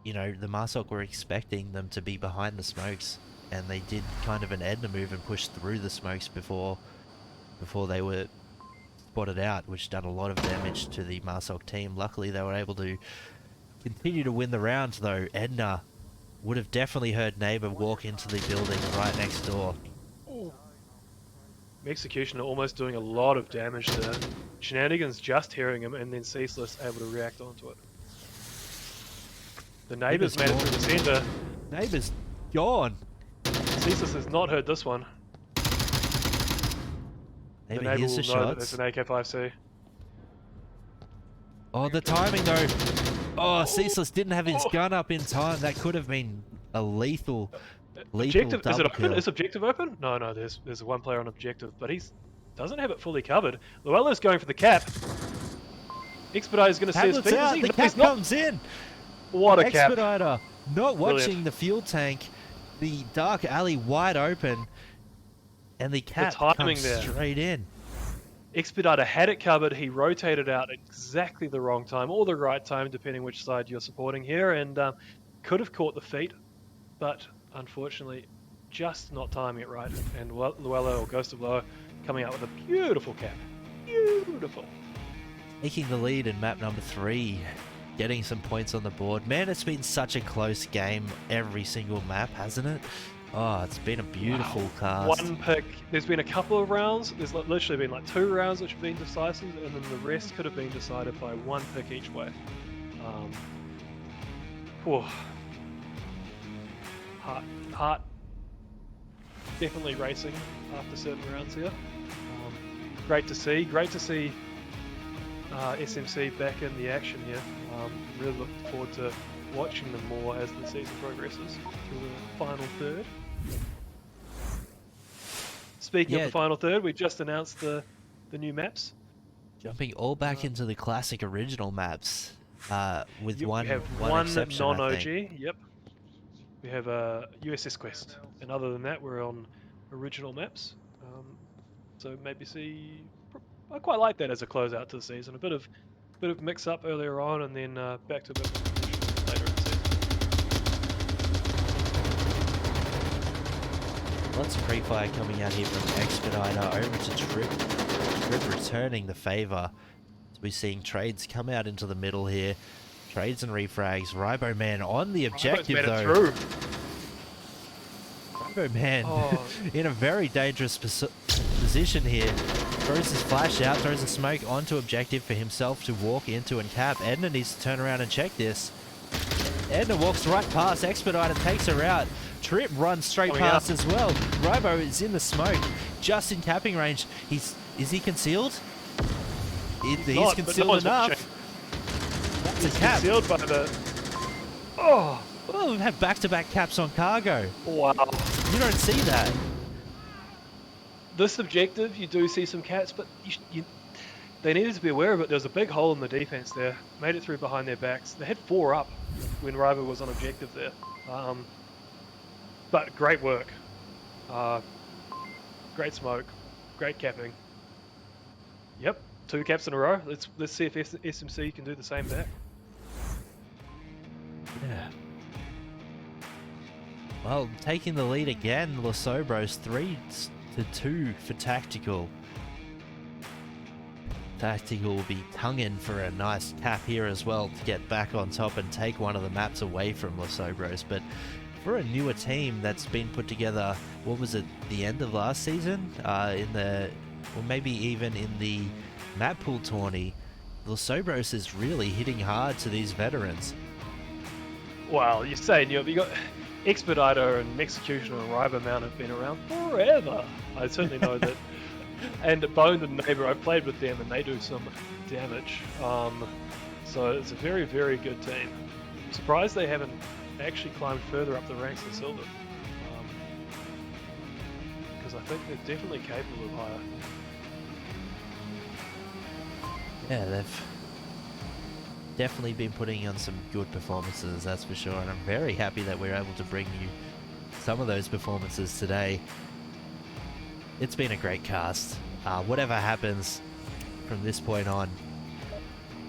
Speaker 1: Marsok were expecting them to be behind the smokes, and they did kind of an Edna move and pushed through the smokes before they were spotted out, which done a lot of damage to the Marsok team. Luckily, they were able to continue to win the round, though. Edna would have definitely heard Neighbor walk into the building right next door.
Speaker 2: Executioner almost doing a lot of damage there. Shenanigans just hearing him and then Ceaseless able to react onto it. The Neighbors made it through the center.
Speaker 1: Neighbour's gone.
Speaker 2: Ceaseless has not heard this one.
Speaker 1: Maybe
Speaker 2: The neighbour
Speaker 1: here's
Speaker 2: will
Speaker 1: the
Speaker 2: know that
Speaker 1: shots.
Speaker 2: there's an AK-5C.
Speaker 1: Oh, the timing though. Oh, Ceaseless didn't have his gun up in time. That could have been a lethal
Speaker 2: Objective, is it
Speaker 1: double
Speaker 2: open?
Speaker 1: kill.
Speaker 2: Is objective open? No, there's one player on objective, but he's doesn't have it fully covered. Llewellyn's going for the cap. Expediter's going to see his
Speaker 1: Tablet's
Speaker 2: feet.
Speaker 1: out.
Speaker 2: Is he?
Speaker 1: The
Speaker 2: No,
Speaker 1: cap
Speaker 2: he's not.
Speaker 1: comes in.
Speaker 2: What a cap.
Speaker 1: Expediter not watching
Speaker 2: Brilliant.
Speaker 1: the fuel tank. The dark alley wide open. And the cap
Speaker 2: timing
Speaker 1: comes
Speaker 2: there.
Speaker 1: straight in.
Speaker 2: Expediter had it covered. He rotated out at exactly the wrong time, or the right time, depending which side you're supporting here, and could have caught the feet, but unfortunately, just not timing it right. And Llewellyn, or Ghost of Loa, coming out with a beautiful cap. Beautiful.
Speaker 1: Taking the lead in map number 3. Getting some points on the board. Man, it's been such a close game every single map, hasn't it? Oh, it's been a beautiful cast.
Speaker 2: One pick. There's been a couple of rounds. There's literally been like 2 rounds which have been decisive, and then the rest could have been decided by 1 pick each way. Whew. Heart definitely racing after certain rounds here. Great to see. Great to see SMC back in the action here. Really look forward to watching them more as the season progresses to the final third. Speaking of the final third, we just announced the new maps.
Speaker 1: Jumping all back into the classic original maps, with
Speaker 2: We
Speaker 1: one
Speaker 2: have
Speaker 1: exception, I
Speaker 2: non-OG.
Speaker 1: think.
Speaker 2: Yep. We have a USS Quest, and other than that, we're on original maps. So maybe see. I quite like that as a closeout to the season. A bit of mix up earlier on, and then back to a bit more later in the season.
Speaker 1: Lots of pre-fire coming out here from Expediter over to Trip. Trip returning the favour. So we're seeing trades come out into the middle here. Trades and refrags. Ribo Man on the objective
Speaker 2: Made it
Speaker 1: though.
Speaker 2: through.
Speaker 1: Ribo Man
Speaker 2: Oh.
Speaker 1: in a very dangerous position here. Throws his flash out, throws a smoke onto objective for himself to walk into and cap. Edna needs to turn around and check this. Edna walks right past. Expediter takes her out. Trip runs straight past as well. Ribo is in the smoke, just in capping range. Is he concealed? He's concealed enough. That's a cap.
Speaker 2: Concealed by the. Oh!
Speaker 1: Oh, we have back-to-back caps on cargo.
Speaker 2: Wow.
Speaker 1: You don't see that.
Speaker 2: This objective, you do see some cats, but they needed to be aware of it. There was a big hole in the defense there. Made it through behind their backs. They had 4 up when Ribo was on objective there. But great work. Great smoke. Great capping. Yep, 2 caps in a row. Let's see if SMC can do the same back.
Speaker 1: Yeah. Well, taking the lead again, Sobros 3-2 for Tactical. Tactical will be tonguing for a nice cap here as well to get back on top and take one of the maps away from Sobros. But for a newer team that's been put together, what was it, the end of last season? Or maybe even in the map pool tourney, Sobros is really hitting hard to these veterans.
Speaker 2: Well, you're saying you got Expediter and Executioner and Ribo Man have been around forever. I certainly know that. And Bone and Neighbor, I've played with them and they do some damage. So it's a very, very good team. I'm surprised they haven't actually climbed further up the ranks in Silver. Because I think they're definitely capable of higher.
Speaker 1: Yeah, they've definitely been putting on some good performances, that's for sure, and I'm very happy that we're able to bring you some of those performances today. It's been a great cast. Whatever happens from this point on,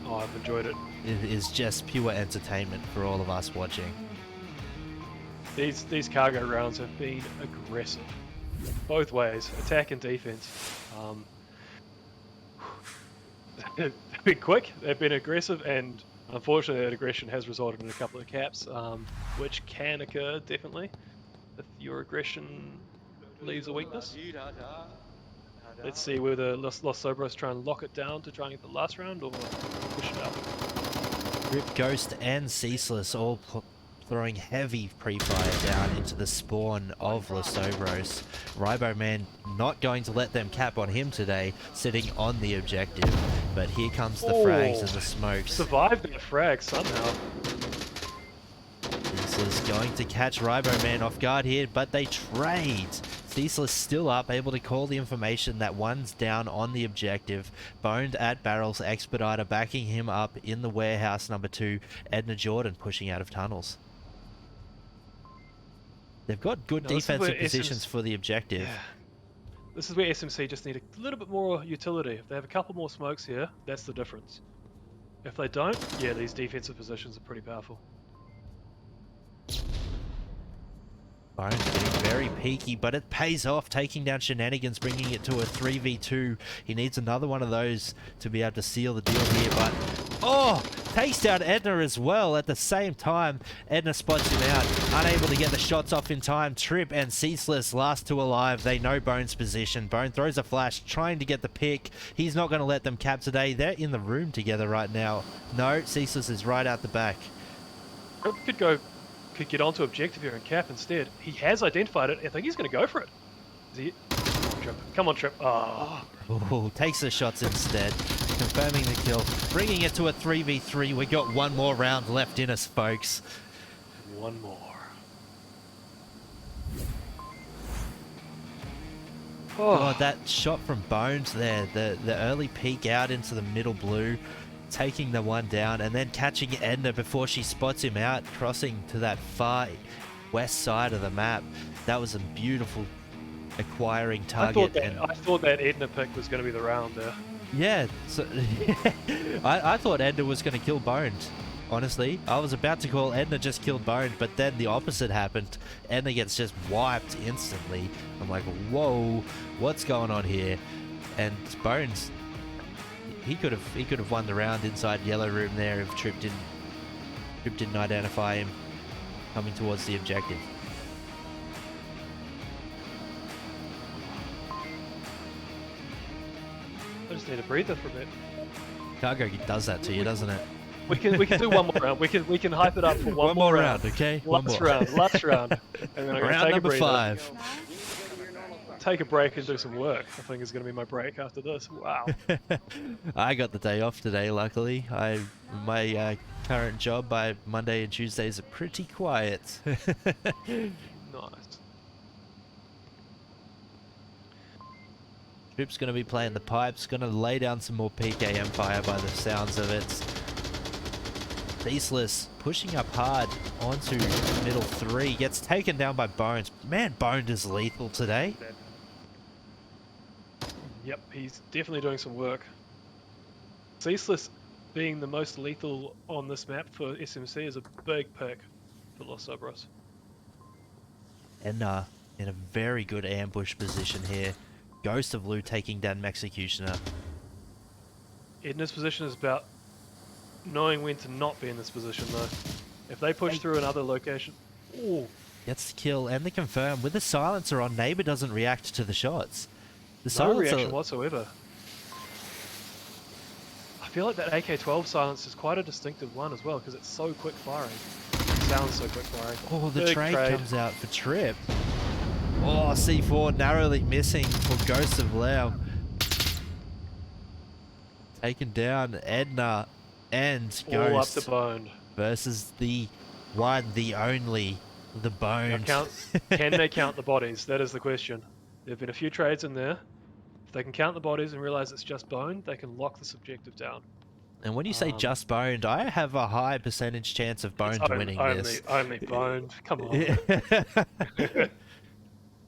Speaker 2: I've enjoyed it.
Speaker 1: it is just pure entertainment for all of us watching.
Speaker 2: These cargo rounds have been aggressive, both ways, attack and defense. They've been quick, they've been aggressive, and unfortunately that aggression has resulted in a couple of caps, which can occur definitely if your aggression leaves a weakness. Let's see whether Los Sobros try and lock it down to try and get the last round or push it out.
Speaker 1: Rip, Ghost and Ceaseless all throwing heavy pre-fire down into the spawn of Sobros. Ryboman not going to let them cap on him today, sitting on the objective. But here comes the frags and the smokes.
Speaker 2: Survived that frag somehow.
Speaker 1: Ceaseless going to catch Ryboman off guard here, but they trade. Ceaseless still up, able to call the information that one's down on the objective. Boned at barrels, Expediter backing him up in the warehouse number 2. Edna Jordan pushing out of tunnels. They've got good defensive positions for the objective.
Speaker 2: Yeah. This is where SMC just need a little bit more utility. If they have a couple more smokes here, that's the difference. If they don't, yeah, these defensive positions are pretty powerful.
Speaker 1: Bones getting very peaky, but it pays off, taking down Shenanigans, bringing it to a 3v2. He needs another one of those to be able to seal the deal here, but... oh! Takes down Edna as well at the same time. Edna spots him out, unable to get the shots off in time. Trip and Ceaseless, last two alive. They know Bone's position. Bone throws a flash, trying to get the pick. He's not going to let them cap today. They're in the room together right now. No, Ceaseless is right out the back.
Speaker 2: Could get onto objective here and cap instead. He has identified it. I think he's going to go for it. Is he? Come on, Trip. Oh.
Speaker 1: Ooh, takes the shots instead, confirming the kill, bringing it to a 3v3. We got one more round left in us, folks.
Speaker 2: One more.
Speaker 1: Oh, God, that shot from Bones there, the early peek out into the middle blue, taking the one down and then catching Edna before she spots him out, crossing to that far west side of the map. That was a beautiful acquiring target.
Speaker 2: I thought that Edna pick was going to be the round there.
Speaker 1: Yeah, so I thought Edna was going to kill Bones. Honestly, I was about to call Edna just killed Bones, but then the opposite happened. Edna gets just wiped instantly. I'm like, whoa, what's going on here? And Bones, he could have won the round inside yellow room there if Trip didn't identify him coming towards the objective.
Speaker 2: I just need a breather for a bit.
Speaker 1: Cargo does that to you, doesn't it?
Speaker 2: We can do one more round. We can hype it up for one more round.
Speaker 1: Okay.
Speaker 2: Last round. And then I'm
Speaker 1: round
Speaker 2: take
Speaker 1: number
Speaker 2: a breather,
Speaker 1: 5.
Speaker 2: take a break and do some work. I think is going to be my break after this. Wow.
Speaker 1: I got the day off today, luckily. My current job by Monday and Tuesdays are pretty quiet.
Speaker 2: Nice.
Speaker 1: Trip's going to be playing the pipes, going to lay down some more PKM fire by the sounds of it. Ceaseless pushing up hard onto middle 3, gets taken down by Bones. Man, Bones is lethal today.
Speaker 2: Yep, he's definitely doing some work. Ceaseless being the most lethal on this map for SMC is a big pick for Los Sobros.
Speaker 1: And in a very good ambush position here. Ghost of Lou taking down Executioner.
Speaker 2: Edna's position is about knowing when to not be in this position though. If they push through another location... Ooh.
Speaker 1: Gets the kill and the confirm. With the silencer on, Neighbor doesn't react to the shots. The
Speaker 2: No
Speaker 1: silencer...
Speaker 2: reaction whatsoever. I feel like that AK-12 silence is quite a distinctive one as well because it's so quick firing. It sounds so quick firing.
Speaker 1: Oh, the
Speaker 2: Big
Speaker 1: trade comes out for Trip. Oh, C4 narrowly missing for Ghost of Lao. Taken down Edna and Ghost.
Speaker 2: All up the Bone.
Speaker 1: Versus the one, the only, the Bone.
Speaker 2: Can they count the bodies? That is the question. There have been a few trades in there. If they can count the bodies and realize it's just Bone, they can lock this objective down.
Speaker 1: And when you say just Boned, I have a high percentage chance of Boned winning this.
Speaker 2: Only Boned. Come on.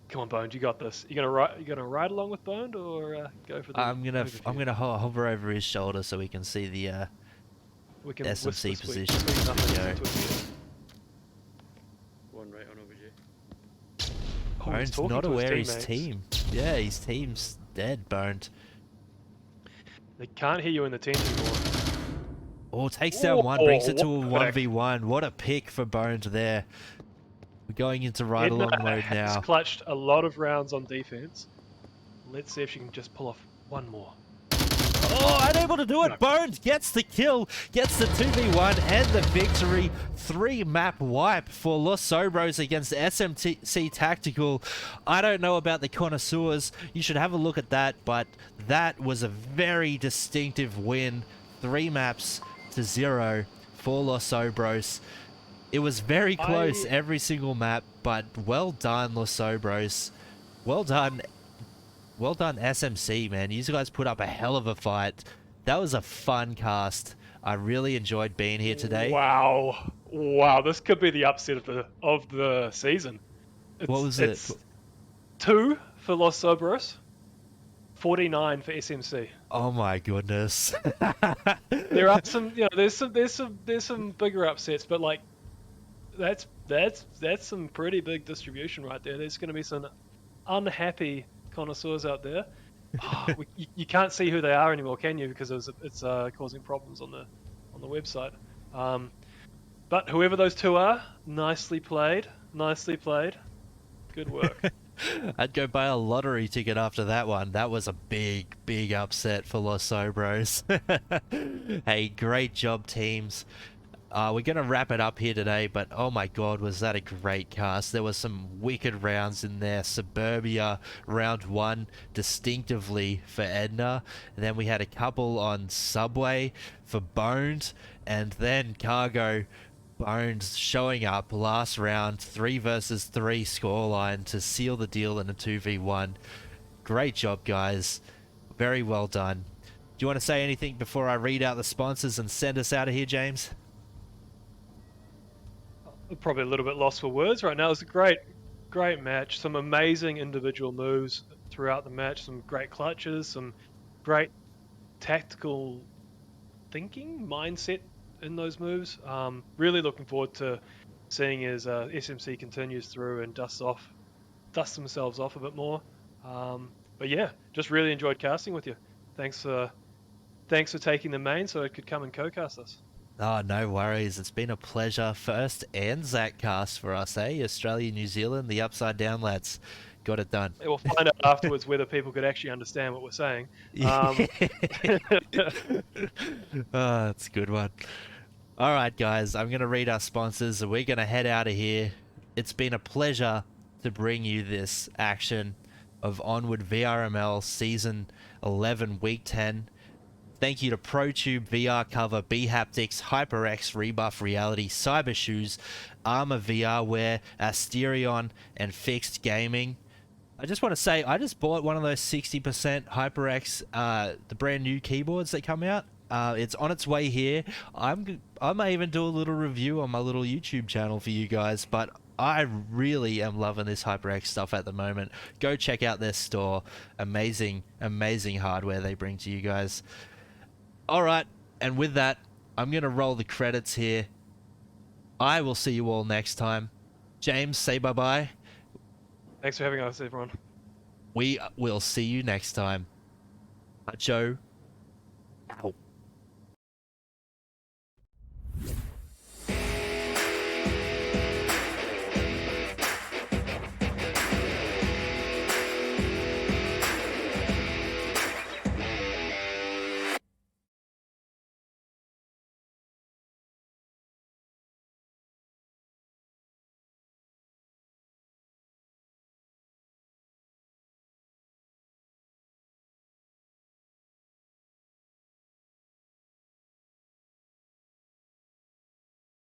Speaker 2: Come on, Boned, you got this. You gonna ride along with Boned or go for the?
Speaker 1: I'm gonna hover over his shoulder so we can see the SMC position.
Speaker 5: One right on OBG.
Speaker 1: Bone's not aware his team. Yeah, his team's dead, Boned.
Speaker 2: They can't hear you in the tent anymore.
Speaker 1: Oh, takes down one, brings it to a 1v1. What a pick for Bones there. We're going into ride-along mode now.
Speaker 2: She's clutched a lot of rounds on defense. Let's see if she can just pull off one more.
Speaker 1: Oh, unable to do it. Bones gets the kill, gets the 2v1 and the victory. 3-map wipe for Los Sobros against SMC Tactical. I don't know about the connoisseurs. You should have a look at that, but that was a very distinctive win. 3 maps to 0 for Los Sobros. It was very close every single map, but well done, Los Sobros. Well done. Well done, SMC, man. You guys put up a hell of a fight. That was a fun cast. I really enjoyed being here today.
Speaker 2: Wow. Wow, this could be the upset of the season.
Speaker 1: What was it?
Speaker 2: It's 2 for Los Sobros, 49 for SMC.
Speaker 1: Oh my goodness.
Speaker 2: There are some, there's some bigger upsets, but like that's some pretty big distribution right there. There's going to be some unhappy connoisseurs out there. You can't see who they are anymore, can you? Because it's causing problems on the website. But whoever those two are, nicely played. Nicely played. Good work.
Speaker 1: I'd go buy a lottery ticket after that one. That was a big, big upset for Los Sobros. Hey, great job, teams. We're going to wrap it up here today, but oh my god, was that a great cast. There was some wicked rounds in there. Suburbia, round 1, distinctively for Edna. And then we had a couple on Subway for Bones. And then Cargo, Bones showing up last round, 3 versus 3 scoreline to seal the deal in a 2v1. Great job, guys. Very well done. Do you want to say anything before I read out the sponsors and send us out of here, James?
Speaker 2: Probably a little bit lost for words right now. It was a great match. Some amazing individual moves throughout the match. Some great clutches. Some great tactical thinking, mindset in those moves. Really looking forward to seeing as SMC continues through and dust themselves off a bit more. But yeah, just really enjoyed casting with you. Thanks for taking the main so I could come and co-cast us.
Speaker 1: Oh, no worries. It's been a pleasure. First and Zach cast for us, eh? Australia, New Zealand, the Upside Down lads. Got it done.
Speaker 2: We'll find out afterwards whether people could actually understand what we're saying.
Speaker 1: Oh, that's a good one. All right, guys. I'm going to read our sponsors and we're going to head out of here. It's been a pleasure to bring you this action of Onward VRML Season 11, Week 10. Thank you to ProTube, VR Cover, B-Haptics, HyperX, Rebuff Reality, Cyber Shoes, Armor VR Wear, Asterion, and Fixed Gaming. I just want to say, I just bought one of those 60% HyperX, the brand new keyboards that come out. It's on its way here. I may even do a little review on my little YouTube channel for you guys, but I really am loving this HyperX stuff at the moment. Go check out their store. Amazing, amazing hardware they bring to you guys. Alright, and with that, I'm going to roll the credits here. I will see you all next time. James, say bye-bye.
Speaker 2: Thanks for having us, everyone.
Speaker 1: We will see you next time. Joe.